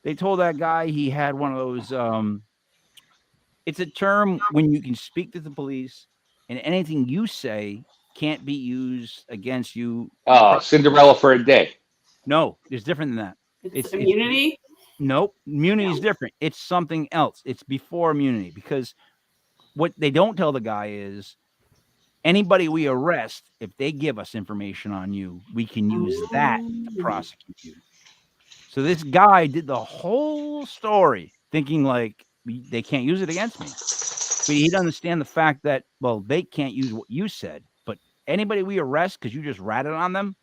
They told that guy he had one of those, it's a term when you can speak to the police and anything you say can't be used against you. Cinderella for a day. No, it's different than that. It's immunity? Nope. Immunity is different. It's something else. It's before immunity, because what they don't tell the guy is anybody we arrest, if they give us information on you, we can use that to prosecute you. So this guy did the whole story thinking like they can't use it against me. But he doesn't understand the fact that, well, they can't use what you said, but anybody we arrest because you just ratted on them,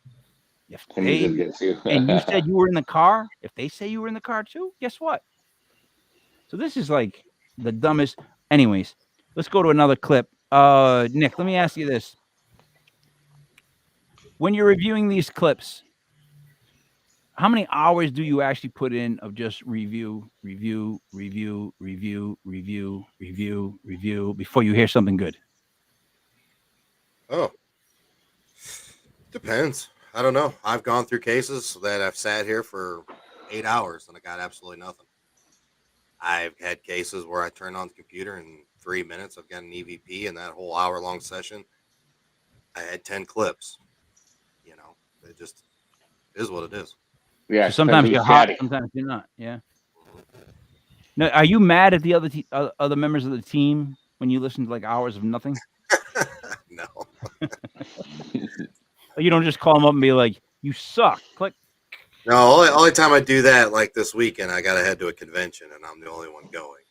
if Can use it against you. and you said you were in the car, if they say you were in the car too, guess what? So this is like the dumbest. Anyways, let's go to another clip. Nick, let me ask you this. When you're reviewing these clips, how many hours do you actually put in of just review before you hear something good? Oh, depends. I don't know. I've gone through cases that I've sat here for 8 hours and I got absolutely nothing. I've had cases where I turned on the computer in 3 minutes. I've got an EVP in that whole hour-long session. I had 10 clips. It just is what it is. Yeah. So sometimes you're hot, sometimes you're not. Yeah. Now, are you mad at the other members of the team when you listen to like hours of nothing? No. You don't just call them up and be like, "You suck." Click. No, only time I do that, like this weekend, I got to head to a convention, and I'm the only one going.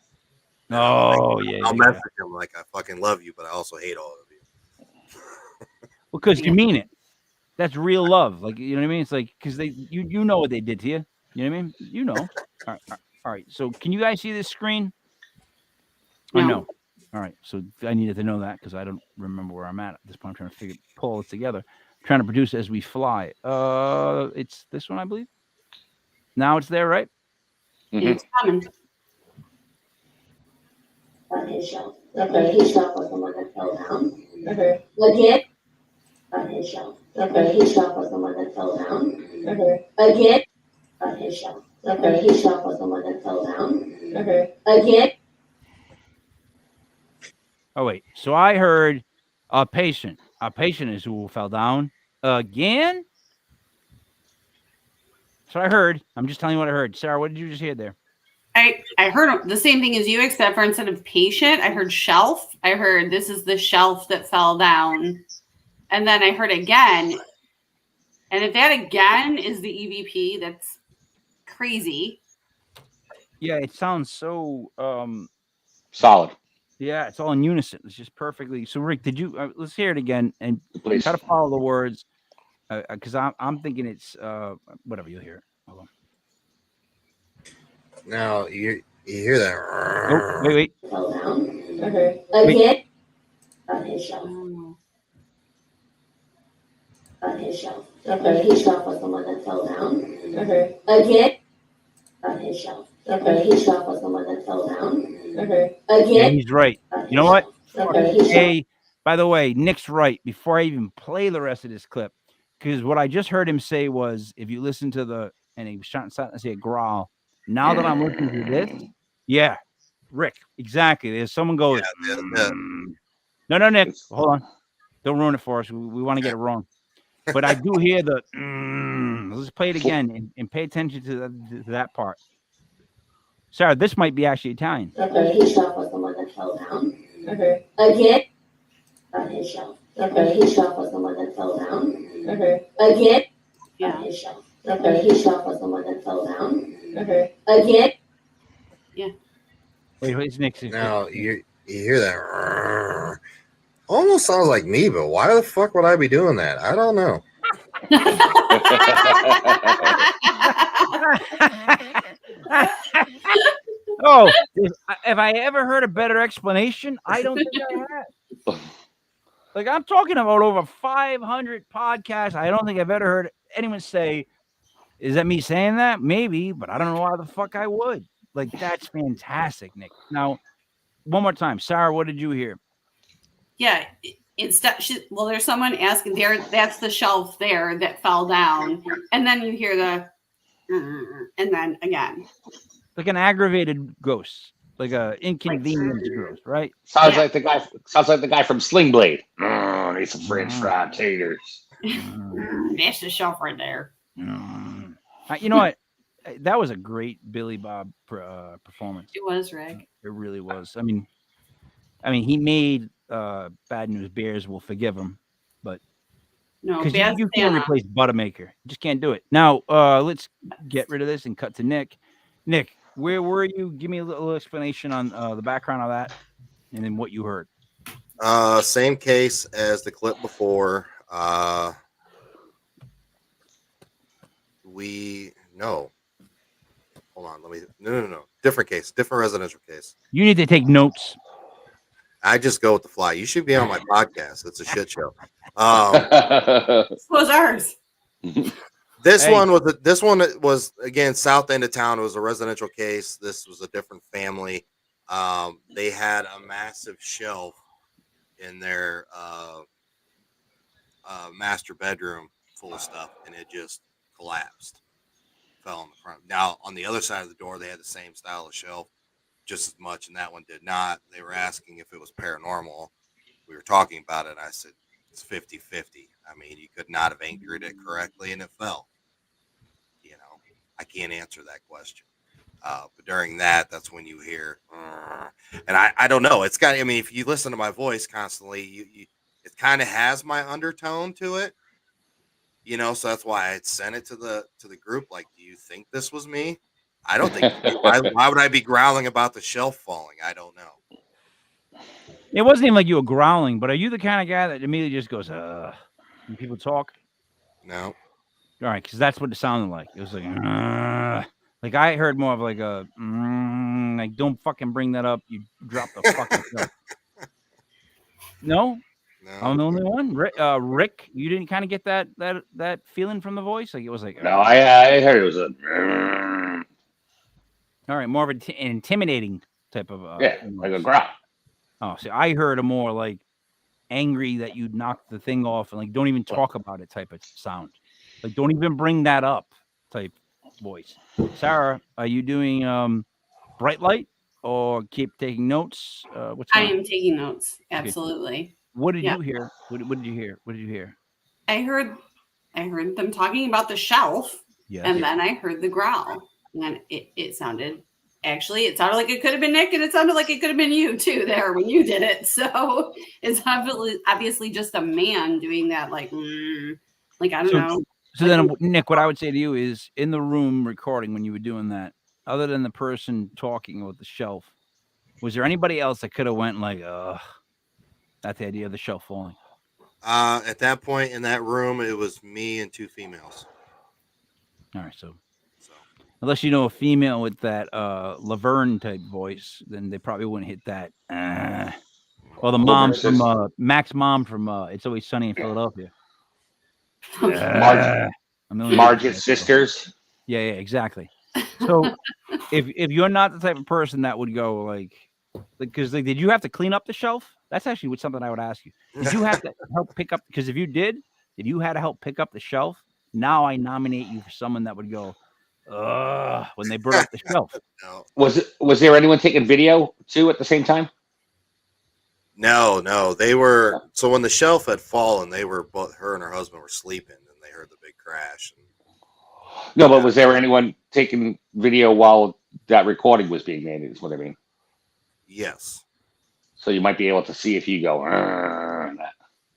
And Oh, yeah. I'll message them like, I fucking love you, but I also hate all of you. Because you mean it. That's real love. Like, you know what I mean? It's like, because you know what they did to you. You know what I mean? You know. All right. So can you guys see this screen? Or no? All right. So I needed to know that because I don't remember where I'm at this point. I'm trying to pull it together. I'm trying to produce as we fly. It's this one, I believe. Now it's there, right? Mm-hmm. It's coming. On his shelf. Okay, his shelf was the one that fell down. Okay. Again. On his shelf. Okay, his shelf was the one that fell down. Okay. Again. On his shelf. Okay, his shelf was the one that fell down. Okay. Again. Oh wait. So I heard a patient. A patient is who fell down again. So I heard. I'm just telling you what I heard. Sarah, what did you just hear there? I heard the same thing as you, except for instead of patient, I heard shelf. I heard this is the shelf that fell down. And then I heard again. And if that again is the EVP, that's crazy. Yeah, it sounds so solid. Yeah, it's all in unison. It's just perfectly. So, Rick, did you? Let's hear it again and Please. try to follow the words, because I'm thinking it's whatever. You'll hear it. Hold on. Now you hear that? Oh, wait. Fell down. Okay. Again. On his shelf. On his shelf. Okay. His shelf was the one that fell down. Okay. Again. On his shelf. Okay. His shelf was the one that fell down. Okay. Again. Yeah, he's right. You know what? Okay. Hey, by the way, Nick's right. Before I even play the rest of this clip, because what I just heard him say was, if you listen to and he was trying to say a growl. Now that I'm listening to this, yeah, Rick, exactly. There's someone goes, No, Nick, hold on. Don't ruin it for us. We want to get it wrong. But I do hear the, let's play it again and pay attention to that part. Sarah, this might be actually Italian. Okay, his shelf was the one that fell down. Okay. Again. On his shelf. Okay, his shelf was the one that fell down. Okay. Again. On his shelf. Okay, his shelf was the one that fell down. Okay. Again. Yeah. Wait, it's Nick. Now you hear that? Almost sounds like me, but why the fuck would I be doing that? I don't know. Oh, if I ever heard a better explanation, I don't think I have. Like, I'm talking about over 500 podcasts. I don't think I've ever heard anyone say, is that me saying that? Maybe, but I don't know why the fuck I would. Like, that's fantastic, Nick. Now, one more time. Sarah, what did you hear? Yeah. Well, there's someone asking there. That's the shelf there that fell down. And then you hear the, and then again. Like an aggravated ghost, like a inconvenience ghost, right? Sounds like the guy from Sling Blade. Need some French fried taters. That's the shelf right there. You know what? That was a great Billy Bob performance. It was, Rick. It really was. I mean, he made Bad News Bears. We'll forgive him, but no, because you can't replace Buttermaker. You just can't do it. Now, let's get rid of this and cut to Nick. Nick, where were you? Give me a little explanation on the background of that, and then what you heard. Same case as the clip before. Hold on. No. Different case. Different residential case. You need to take notes. I just go with the fly. You should be on my podcast. It's a shit show. So was ours. This one was again south end of town. It was a residential case. This was a different family. They had a massive shelf in their master bedroom full of stuff, and it just collapsed, fell on the front. Now on the other side of the door, they had the same style of shelf, just as much, and that one did not. They were asking if it was paranormal. We were talking about it. I said it's 50-50. I mean, you could not have anchored it correctly, and it fell. I can't answer that question. But during that's when you hear, and I don't know. It's got. I mean, if you listen to my voice constantly, it kind of has my undertone to it. You know, so that's why I sent it to the group. Like, do you think this was me? I don't think. Why would I be growling about the shelf falling? I don't know. It wasn't even like you were growling, but are you the kind of guy that immediately just goes, when people talk? No. All right, because that's what it sounded like. It was like I heard more of like a, like, don't fucking bring that up. You drop the fucking shelf. No? I'm the only one. Rick, you didn't kind of get that feeling from the voice? Like it was like, No, I heard it was a. All right, more of an intimidating type of like a growl. Oh, see, I heard a more like angry that you knocked the thing off and like don't even talk about it type of sound. Like don't even bring that up type voice. Sarah, are you doing bright light or keep taking notes? What's I going on? am taking notes. Absolutely. Okay. What did you hear? What did you hear? What did you hear? I heard them talking about the shelf, and then I heard the growl, and it sounded like it could have been Nick, and it sounded like it could have been you too there when you did it. So it's obviously just a man doing that, like I don't know. So then, Nick, what I would say to you is, in the room recording when you were doing that, other than the person talking about the shelf, was there anybody else that could have went like, that's the idea of the shelf falling? At that point in that room, it was me and two females. All right, so unless you know a female with that Laverne type voice, then they probably wouldn't hit that. Or the mom from Mac's mom from It's Always Sunny in Philadelphia. Marge's sisters. Yeah, exactly. So if you're not the type of person that would go like because did you have to clean up the shelf? That's actually something I would ask you. Did you have to help pick up? Because if you did you had to help pick up the shelf? Now I nominate you for someone that would go, when they brought up the shelf. No. Was there anyone taking video too at the same time? No, they were. So when the shelf had fallen, they were both. Her and her husband were sleeping, and they heard the big crash. No, but was there anyone taking video while that recording was being made? Is what I mean. Yes. So you might be able to see if you go.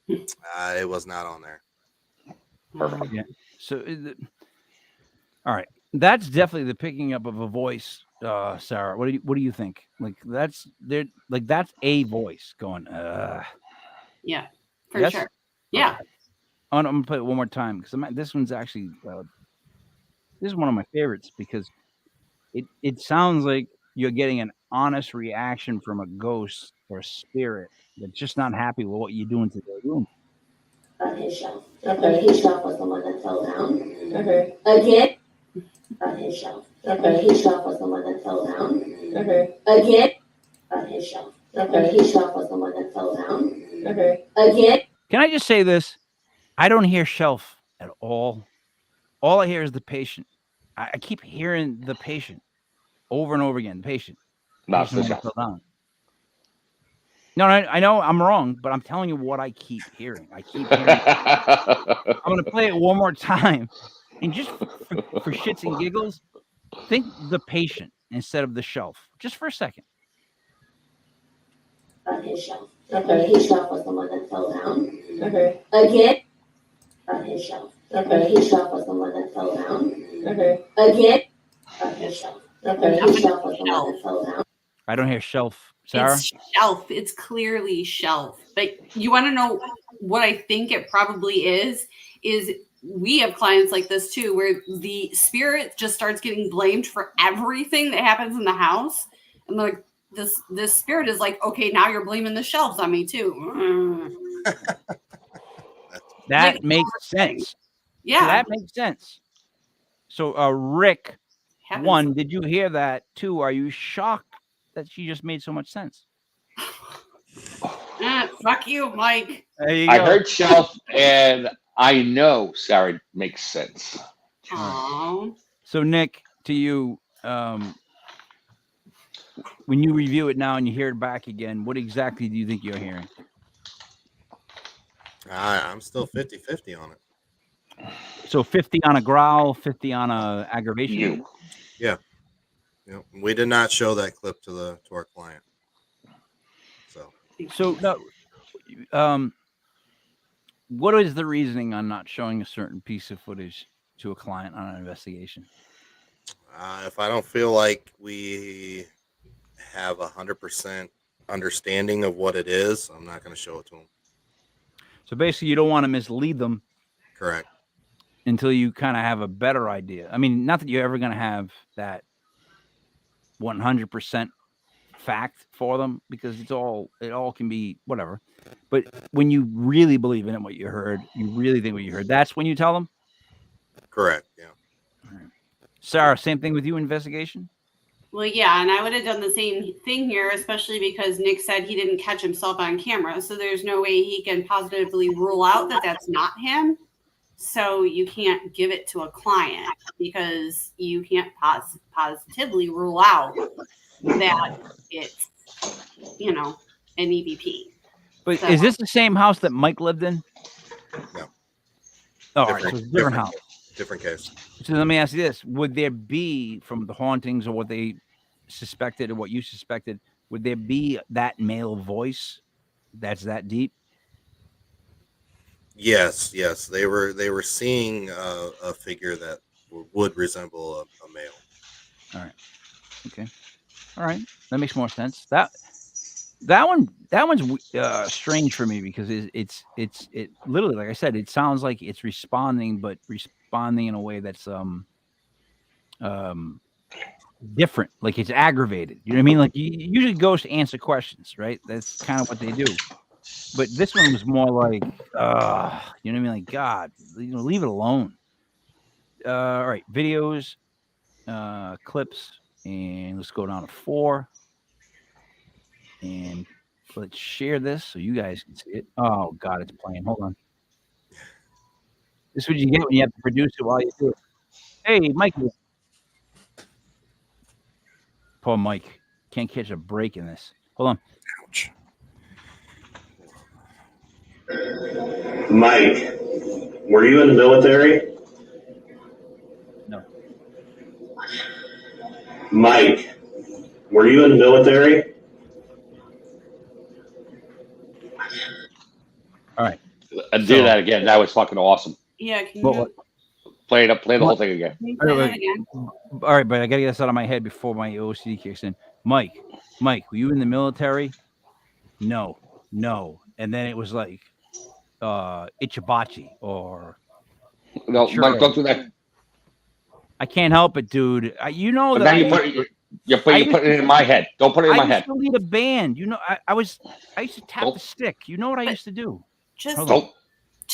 It was not on there. Perfect. Yeah. So, all right, that's definitely the picking up of a voice, Sarah. What do you think? Like that's a voice going. Yeah, for sure. Yeah. Okay. I'm gonna play it one more time because this one's actually this is one of my favorites because it sounds like you're getting an honest reaction from a ghost or a spirit that's just not happy with what you're doing to their room. His shelf. Okay, his shelf was the one that fell down. Okay. Again. His shelf. Okay, his shelf was the one that fell down. Okay. Again. His shelf. Okay, his shelf was the one that fell down. Okay. Again. Can I just say this? I don't hear shelf at all. All I hear is the patient. I keep hearing the patient over and over again. The patient. Not the shelf. Fell down. No, I know I'm wrong, but I'm telling you what I keep hearing. I keep hearing. I'm going to play it one more time. And just for shits and giggles, think the patient instead of the shelf. Just for a second. His shelf. Okay, his shelf was the one that fell down. Okay. Again. His shelf. Okay, his shelf was the one that fell down. Okay. Again. His shelf. Okay, his shelf was the one that fell down. I don't hear shelf. Sarah? It's shelf. It's clearly shelf. But you want to know what I think it probably is we have clients like this too, where the spirit just starts getting blamed for everything that happens in the house. And like this spirit is like, okay, now you're blaming the shelves on me too. That makes sense. Yeah. So that makes sense. So Rick, one, did you hear that? Two, are you shocked that she just made so much sense? Fuck you, Mike. There you I go. heard shelf, and I know Sarah makes sense. Aww. So Nick, to you, when you review it now and you hear it back again, what exactly do you think you're hearing? I'm still 50-50 on it. So 50 on a growl, 50 on a aggravation. Yeah. Yep. We did not show that clip to our client. So no, what is the reasoning on not showing a certain piece of footage to a client on an investigation? If I don't feel like we have 100% understanding of what it is, I'm not going to show it to them. So basically, you don't want to mislead them. Correct. Until you kind of have a better idea. I mean, not that you're ever going to have that 100% fact for them, because it all can be whatever. But when you really believe in it, what you heard, you really think what you heard, that's when you tell them? Correct, yeah. All right. Sarah, same thing with you, investigation? Well, yeah, and I would have done the same thing here, especially because Nick said he didn't catch himself on camera, so there's no way he can positively rule out that that's not him. So you can't give it to a client because you can't positively rule out that it's, an EVP. But is this the same house that Mike lived in? No. Oh, all right, so it's a different house. Different case. So let me ask you this. Would there be, from the hauntings or what they suspected or what you suspected, would there be that male voice that's that deep? Yes. They were seeing a figure that would resemble a male. All right. Okay. All right. That makes more sense. That one's strange for me because it literally, like I said, it sounds like it's responding, but responding in a way that's different. Like it's aggravated. You know what I mean? Like usually ghosts answer questions, right? That's kind of what they do. But this one was more like, you know what I mean? Like, God, leave it alone. All right, videos, clips, and let's go down to 4. And let's share this so you guys can see it. Oh, God, it's playing. Hold on. This is what you get when you have to produce it while you do it. Hey, Mike. Poor Mike. Can't catch a break in this. Hold on. Ouch. Mike, were you in the military? No. Mike, were you in the military? All right. Do that again. That was fucking awesome. Yeah, can you Play the whole thing again. play that again? All right, but I gotta get this out of my head before my OCD kicks in. Mike, were you in the military? No. And then it was like Ichibachi or No, Churro. Mike, don't do that. I can't help it, dude. You know But that now you put it in my head. Don't put it in my I head. used to lead a band. I used to tap the stick. You know what I used to do? Hold on.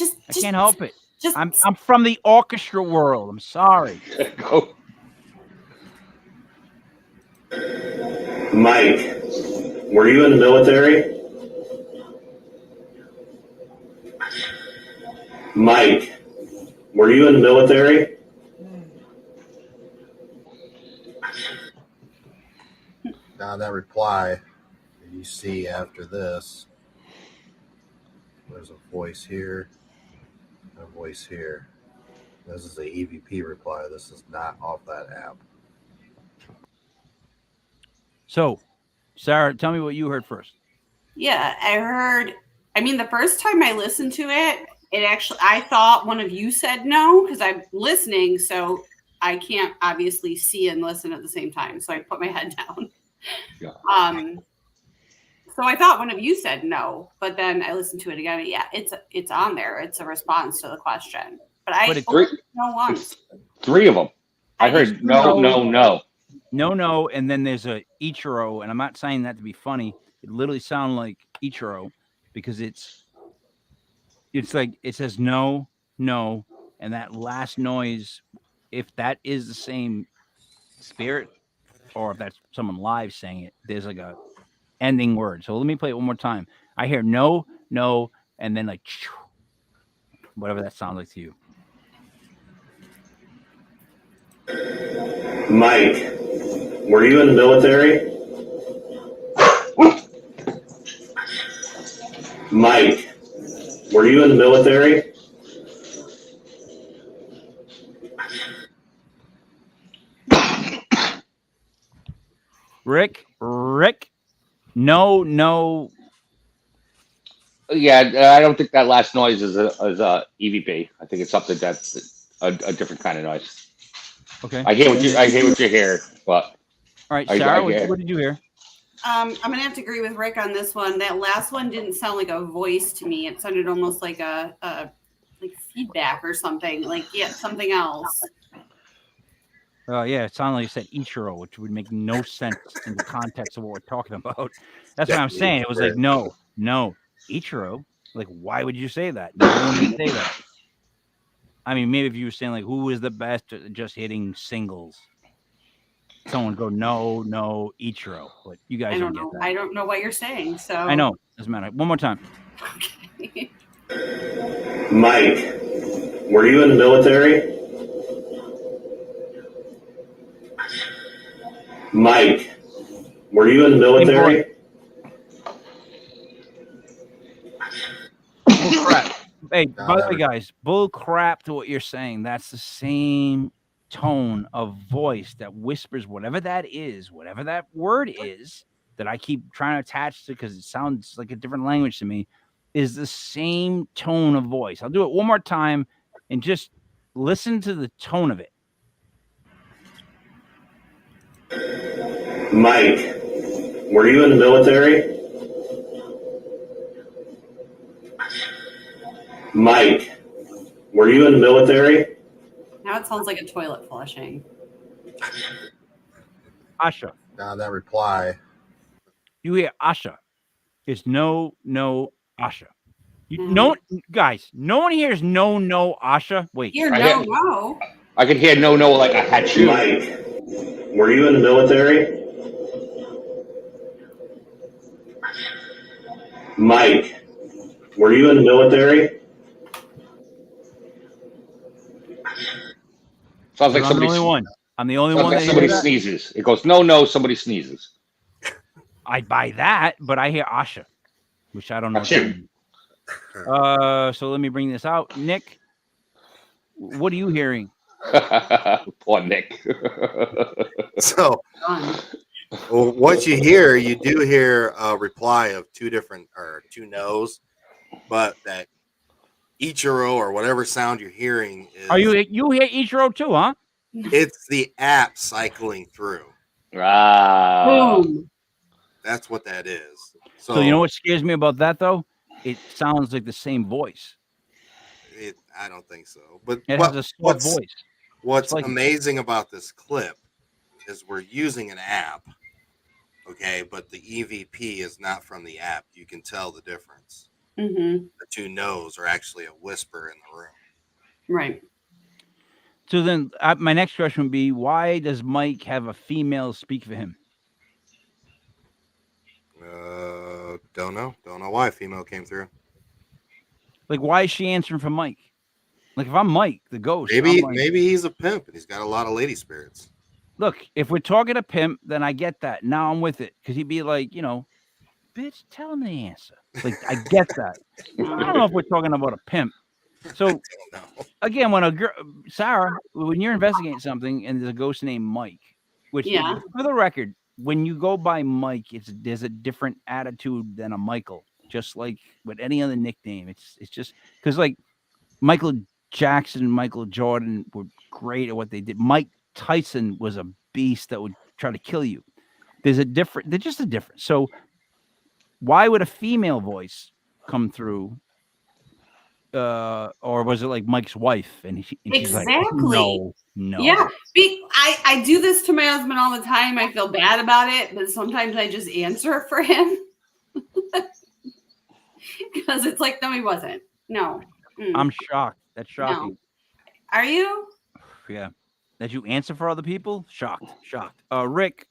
I can't help it. I'm from the orchestra world. I'm sorry. Go. Mike, were you in the military? Mike, were you in the military? Now that reply that you see after this, there's a voice here, a voice here. This is a EVP reply. This is not off that app. So, Sarah, tell me what you heard first. Yeah, the first time I listened to it, I thought one of you said no because I'm listening, so I can't obviously see and listen at the same time. So I put my head down. Yeah. So I thought one of you said no, but then I listened to it again. Yeah, it's on there. It's a response to the question. But I only know once. 3 of them. I heard no. No, and then there's a Ichiro, and I'm not saying that to be funny. It literally sounds like Ichiro because it's like it says no, and that last noise, if that is the same spirit or if that's someone live saying it, there's like a ending word. So let me play it one more time. I hear no, and then like whatever that sounds like to you. Mike, were you in the military? Mike, were you in the military? Rick, no. Yeah, I don't think that last noise is a EVP. I think it's something that's a different kind of noise. Okay. I hear what you hear, but all right, I Sarah, get what did you hear? I'm gonna have to agree with Rick on this one. That last one didn't sound like a voice to me. It sounded almost like a like feedback or something. Like something else. Yeah, it sounded like you said Ichiro, which would make no sense in the context of what we're talking about. That's what I'm saying. It was like, no, Ichiro. Like, why would you say that? No one would say that. I mean, maybe if you were saying like, who is the best at just hitting singles? Someone would go, no, Ichiro. But you guys don't get that. I don't know what you're saying. So I know. Doesn't matter. One more time. Okay. Mike, were you in the military? Mike, were you in the military? Bull crap. Hey, by the way, guys, bull crap to what you're saying. That's the same tone of voice that whispers whatever that is, whatever that word is that I keep trying to attach to because it sounds like a different language to me, is the same tone of voice. I'll do it one more time and just listen to the tone of it. Mike, were you in the military? Mike, were you in the military? Now it sounds like a toilet flushing. Asha. Now that reply. You hear Asha. It's no, Asha. No, guys, no one hears no, Asha. Wait. No. I can hear no like a hatchet. Mike, were you in the military? Mike, were you in the military? Sounds like I'm somebody. the only one. I'm the only one. Like somebody sneezes. It goes no. Somebody sneezes. I buy that, but I hear Asha, which I don't know. So let me bring this out. Nick, what are you hearing? Poor Nick. So, well, what you hear, you do hear a reply of two no's, but that Ichiro or whatever sound you're hearing is. Are you hear Ichiro too, huh? It's the app cycling through. Boom. That's what that is. So you know what scares me about that though? It sounds like the same voice. I don't think so. But it has a soft voice. What's amazing about this clip is we're using an app, okay, but the EVP is not from the app. You can tell the difference. Mm-hmm. The two no's are actually a whisper in the room. Right. So then my next question would be, why does Mike have a female speak for him? Don't know why a female came through. Like, why is she answering for Mike? Like, if I'm Mike, the ghost. Maybe he's a pimp and he's got a lot of lady spirits. Look, if we're talking a pimp, then I get that. Now I'm with it. Because he'd be like, bitch, tell him the answer. Like, I get that. I don't know if we're talking about a pimp. So, again, Sarah, when you're investigating something and there's a ghost named Mike, which, for the record, when you go by Mike, there's a different attitude than a Michael. Just like with any other nickname, it's just because like Michael Jackson and Michael Jordan were great at what they did. Mike Tyson was a beast that would try to kill you. They're just a difference. So why would a female voice come through? Or was it like Mike's wife? And she's like, no. Yeah. I do this to my husband all the time. I feel bad about it, but sometimes I just answer for him. Because it's like, no, he wasn't. No. I'm shocked. That's shocking. No. Are you? Yeah. That you answer for other people? Shocked. Rick,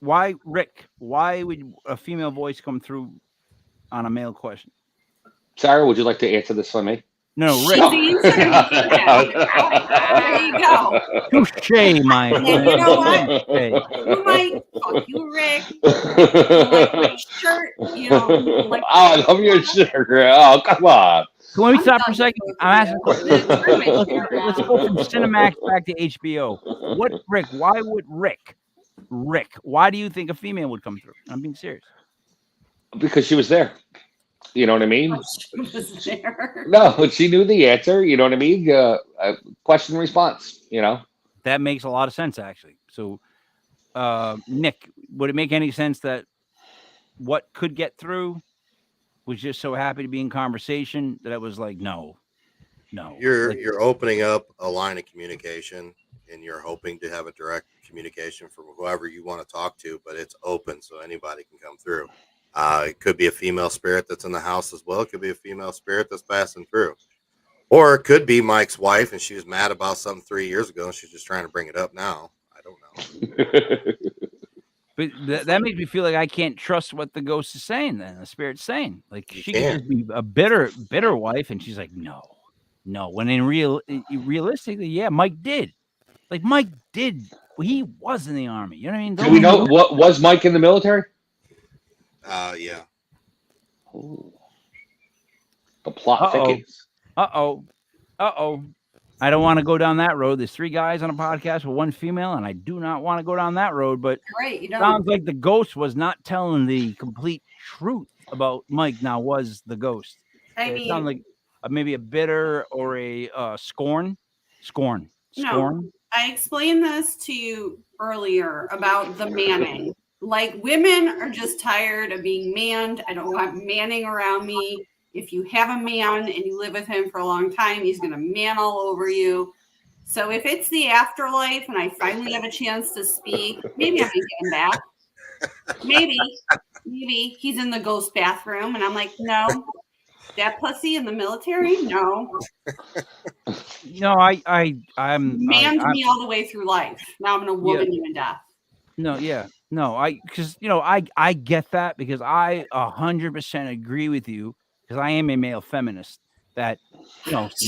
why would a female voice come through on a male question? Sarah, would you like to answer this for me? No, Rick. There you go. Touche, my friend. You know what? You might fuck you, Rick. You like my shirt. I love your shirt. Oh, come on. Can we stop for a second? I'm asking a question. Let's go from Cinemax back to HBO. Why would Rick Rick, why do you think a female would come through? I'm being serious. Because she was there. You know what I mean? She was there. No, she knew the answer. You know what I mean? Question and response. You know. That makes a lot of sense, actually. So, Nick, would it make any sense that what could get through was just so happy to be in conversation that it was like, no. You're opening up a line of communication, and you're hoping to have a direct communication from whoever you want to talk to, but it's open so anybody can come through. It could be a female spirit that's in the house as well. It could be a female spirit that's passing through. Or it could be Mike's wife, and she was mad about something 3 years ago, and she's just trying to bring it up now. I don't know. But that makes me feel like I can't trust what the ghost is saying. Then the spirit's saying, like, she could just be a bitter wife, and she's like, no. When realistically, yeah, Mike did. Like, Mike did. He was in the army. You know what I mean? Do we know what was Mike in the military? Yeah. Ooh. The plot thickens. Uh-oh. I don't want to go down that road. There's 3 guys on a podcast with 1 female, and I do not want to go down that road. But right, you don't. Sounds like the ghost was not telling the complete truth about Mike. Now, was the ghost? It sounds like maybe a bitter or a scorn. No, I explained this to you earlier about the manning. Like, women are just tired of being manned. I don't want manning around me. If you have a man and you live with him for a long time, he's going to man all over you. So if it's the afterlife and I finally have a chance to speak, maybe I can get him back. Maybe he's in the ghost bathroom and I'm like, no, that pussy in the military? No. No, I'm manned me all the way through life. Now I'm going to woman you in death. No, yeah. No, because I get that, because I 100% agree with you, because I am a male feminist, that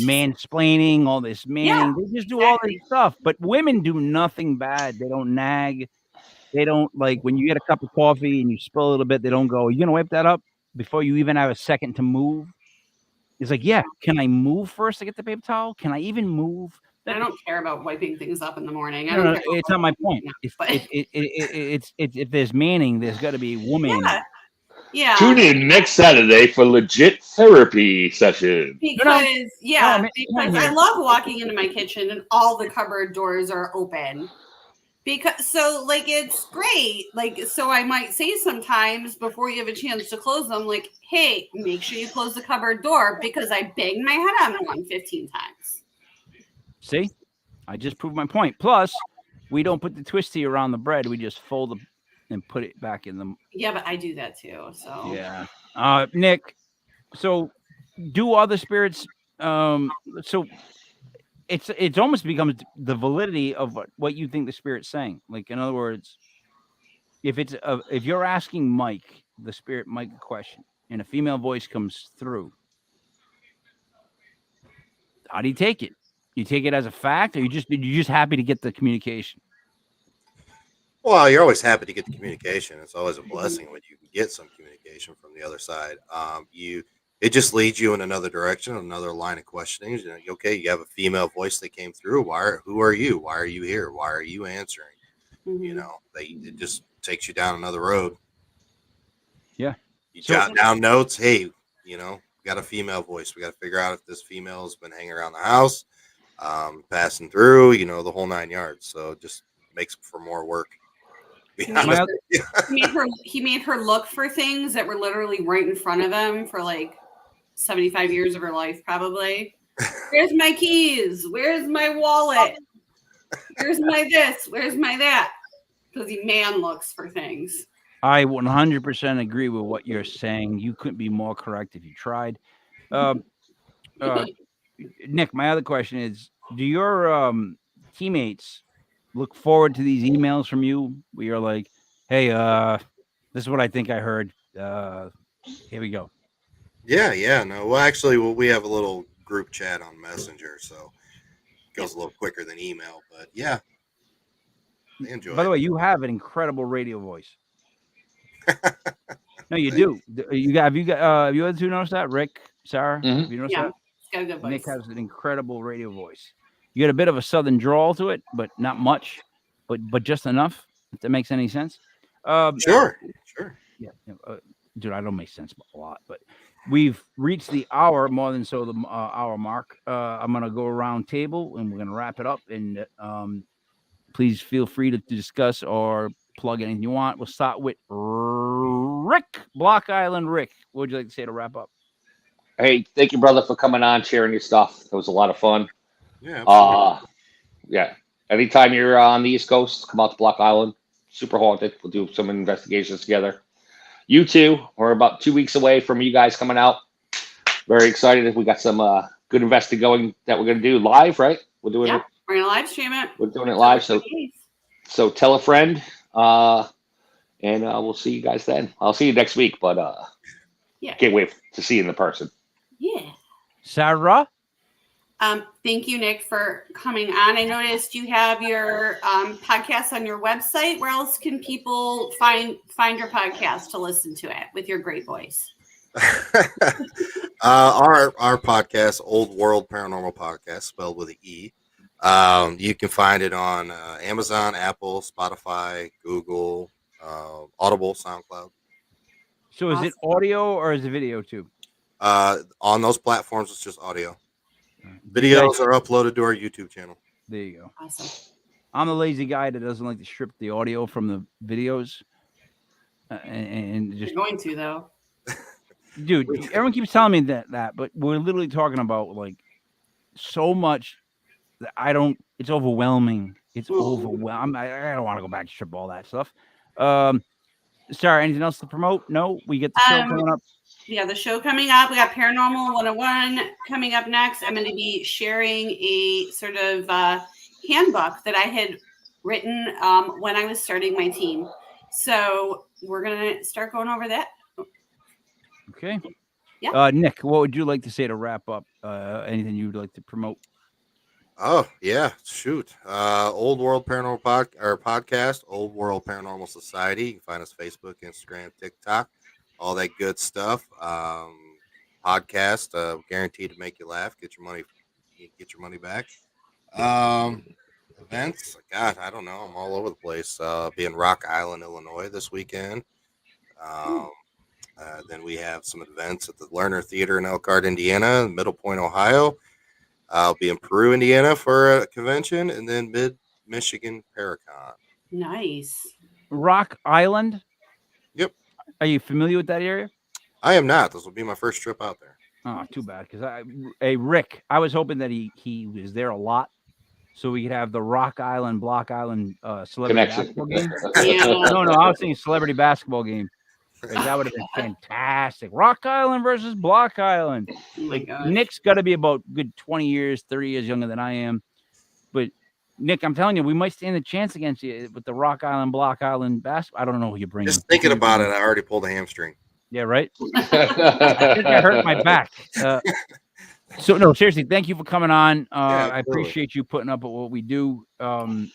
mansplaining, all this manning, they just do all this stuff. But women do nothing bad. They don't nag. They don't, like, when you get a cup of coffee and you spill a little bit, they don't go, "You gonna wipe that up?" before you even have a second to move. It's like, yeah, can I move first to get the paper towel? Can I even move? I don't care about wiping things up in the morning. No, it's not my point. If there's manning, there's got to be woman. Yeah. Tune in next Saturday for legit therapy session. Because I love walking into my kitchen and all the cupboard doors are open. It's great. Like, so I might say sometimes before you have a chance to close them, like, hey, make sure you close the cupboard door, because I banged my head on one 15 times. See, I just proved my point. Plus, we don't put the twisty around the bread. We just fold them and put it back in the. Yeah, but I do that too. So yeah, Nick. So, do other spirits? So, it's almost becomes the validity of what you think the spirit's saying. Like, in other words, if you're asking Mike, the spirit Mike, a question, and a female voice comes through, how do you take it? You take it as a fact, or you're just happy to get the communication? Well, you're always happy to get the communication. It's always a blessing when you can get some communication from the other side. It just leads you in another direction, another line of questioning. Okay, you have a female voice that came through. Who are you? Why are you here? Why are you answering? Mm-hmm. It just takes you down another road. Yeah. You jot down notes. Hey, got a female voice. We got to figure out if this female has been hanging around the house, passing through, the whole 9 yards. So it just makes for more work. He made her look for things that were literally right in front of him for like 75 years of her life, probably. Where's my keys? Where's my wallet? Where's my this? Where's my that? Because he looks for things. I 100% agree with what you're saying. You couldn't be more correct if you tried. Nick, my other question is, do your teammates look forward to these emails from you where you're like, hey, this is what I think I heard. Here we go. Yeah. No, well, actually, we have a little group chat on Messenger, so it goes a little quicker than email. But yeah, they enjoy. By the way, you have an incredible radio voice. No, you do. Have you other two noticed that? Rick, Sarah, have you noticed that? It's got a good voice. Nick has an incredible radio voice. You got a bit of a southern drawl to it, but not much, but just enough. if that makes any sense. Sure. Yeah, dude, I don't make sense a lot, but we've reached the hour, more than so the hour mark. I'm gonna go around table and we're gonna wrap it up. And please feel free to discuss or plug anything you want. We'll start with Rick, Block Island Rick. What would you like to say to wrap up? Hey, thank you, brother, for coming on, sharing your stuff. It was a lot of fun. Yeah, absolutely. Yeah. Anytime you're on the East Coast, come out to Block Island. Super haunted. We'll do some investigations together. You too. We're about 2 weeks away from you guys coming out. Very excited. We got some good investing going that we're going to do live, right? We're doing it. We're gonna live stream it. We're doing it live. So tell a friend, and we'll see you guys then. I'll see you next week, but can't wait to see you in person. Yeah. Sarah? Thank you, Nick, for coming on. I noticed you have your podcast on your website. Where else can people find your podcast to listen to it with your great voice? Our podcast, Old World Paranormal Podcast, spelled with an E. You can find it on Amazon, Apple, Spotify, Google, Audible, SoundCloud. So is it audio or is it video too? On those platforms, it's just audio. Videos are uploaded to our YouTube channel. There you go. Awesome. I'm the lazy guy that doesn't like to strip the audio from the videos. And just You're going to, though. Dude, everyone keeps telling me that, but we're literally talking about like so much that it's overwhelming. It's overwhelming. I don't want to go back and strip all that stuff. Sorry, anything else to promote? No, we get the show coming up. Yeah, the show coming up. We got Paranormal 101 coming up next. I'm going to be sharing a sort of handbook that I had written when I was starting my team. So we're going to start going over that. Okay. Yeah. Nick, what would you like to say to wrap up? Anything you would like to promote? Oh, yeah. Shoot. Old World Paranormal Podcast, Old World Paranormal Society. You can find us Facebook, Instagram, TikTok, all that good stuff. Podcast, guaranteed to make you laugh, get your money back. Events, God, I don't know. I'm all over the place. Be in Rock Island, Illinois this weekend. Then we have some events at the Lerner Theater in Elkhart, Indiana, Middle Point, Ohio. I'll be in Peru, Indiana for a convention, and then Mid-Michigan Paracon. Nice. Rock Island? Yep. Are you familiar with that area? I am not. This will be my first trip out there. Oh, too bad. Because Rick, I was hoping that he was there a lot, so we could have the Rock Island, Block Island celebrity basketball game. No, I was thinking celebrity basketball game. Like, that would have been fantastic. Rock Island versus Block Island. Oh my gosh. Nick's got to be about good 20 years, 30 years younger than I am. But Nick, I'm telling you, we might stand a chance against you with the Rock Island, Block Island basketball. I don't know who you bring. Just thinking about it, I already pulled a hamstring. Yeah, right. I think I hurt my back. So no, seriously, thank you for coming on. I appreciate you putting up with what we do. A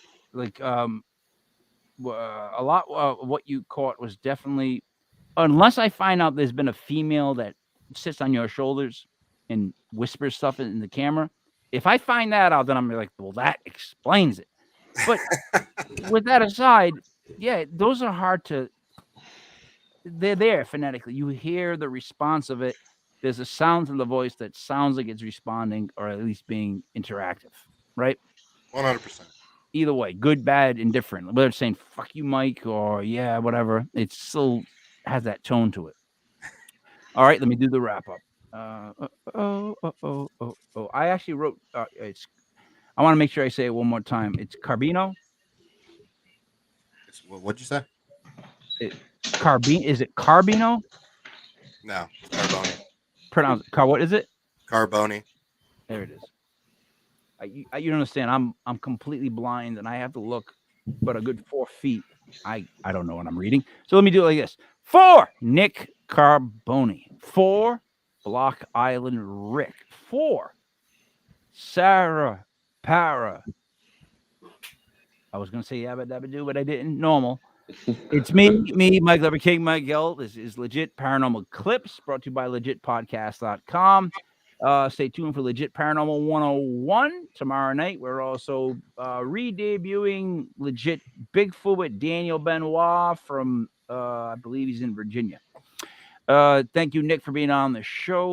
lot of what you caught was definitely, unless I find out there's been a female that sits on your shoulders and whispers stuff in the camera. If I find that out, then I'm like, well, that explains it. But with that aside, yeah, those are hard to. They're there phonetically. You hear the response of it. There's a sound in the voice that sounds like it's responding or at least being interactive, right? 100%. Either way, good, bad, indifferent. Whether it's saying "fuck you, Mike" or "yeah, whatever," it still has that tone to it. All right, let me do the wrap up. I actually wrote. I want to make sure I say it one more time. It's Carbino. What'd you say? Is it Carbino? No, Carboni. Pronounce what is it? Carboni. There it is. You don't understand. I'm completely blind and I have to look, but a good 4 feet. I don't know what I'm reading. So let me do it like this. 4, Nick Carboni. 4, Block Island Rick. 4, Sarah Parah. I was gonna say yabba dabba do, but I didn't. Normal. It's me, Mike King, Mike L. This is Legit Paranormal Clips, brought to you by legitpodcast.com. Stay tuned for Legit Paranormal 101 tomorrow night. We're also re-debuting Legit Bigfoot with Daniel Benoit from, I believe he's in Virginia. Thank you, Nick, for being on the show.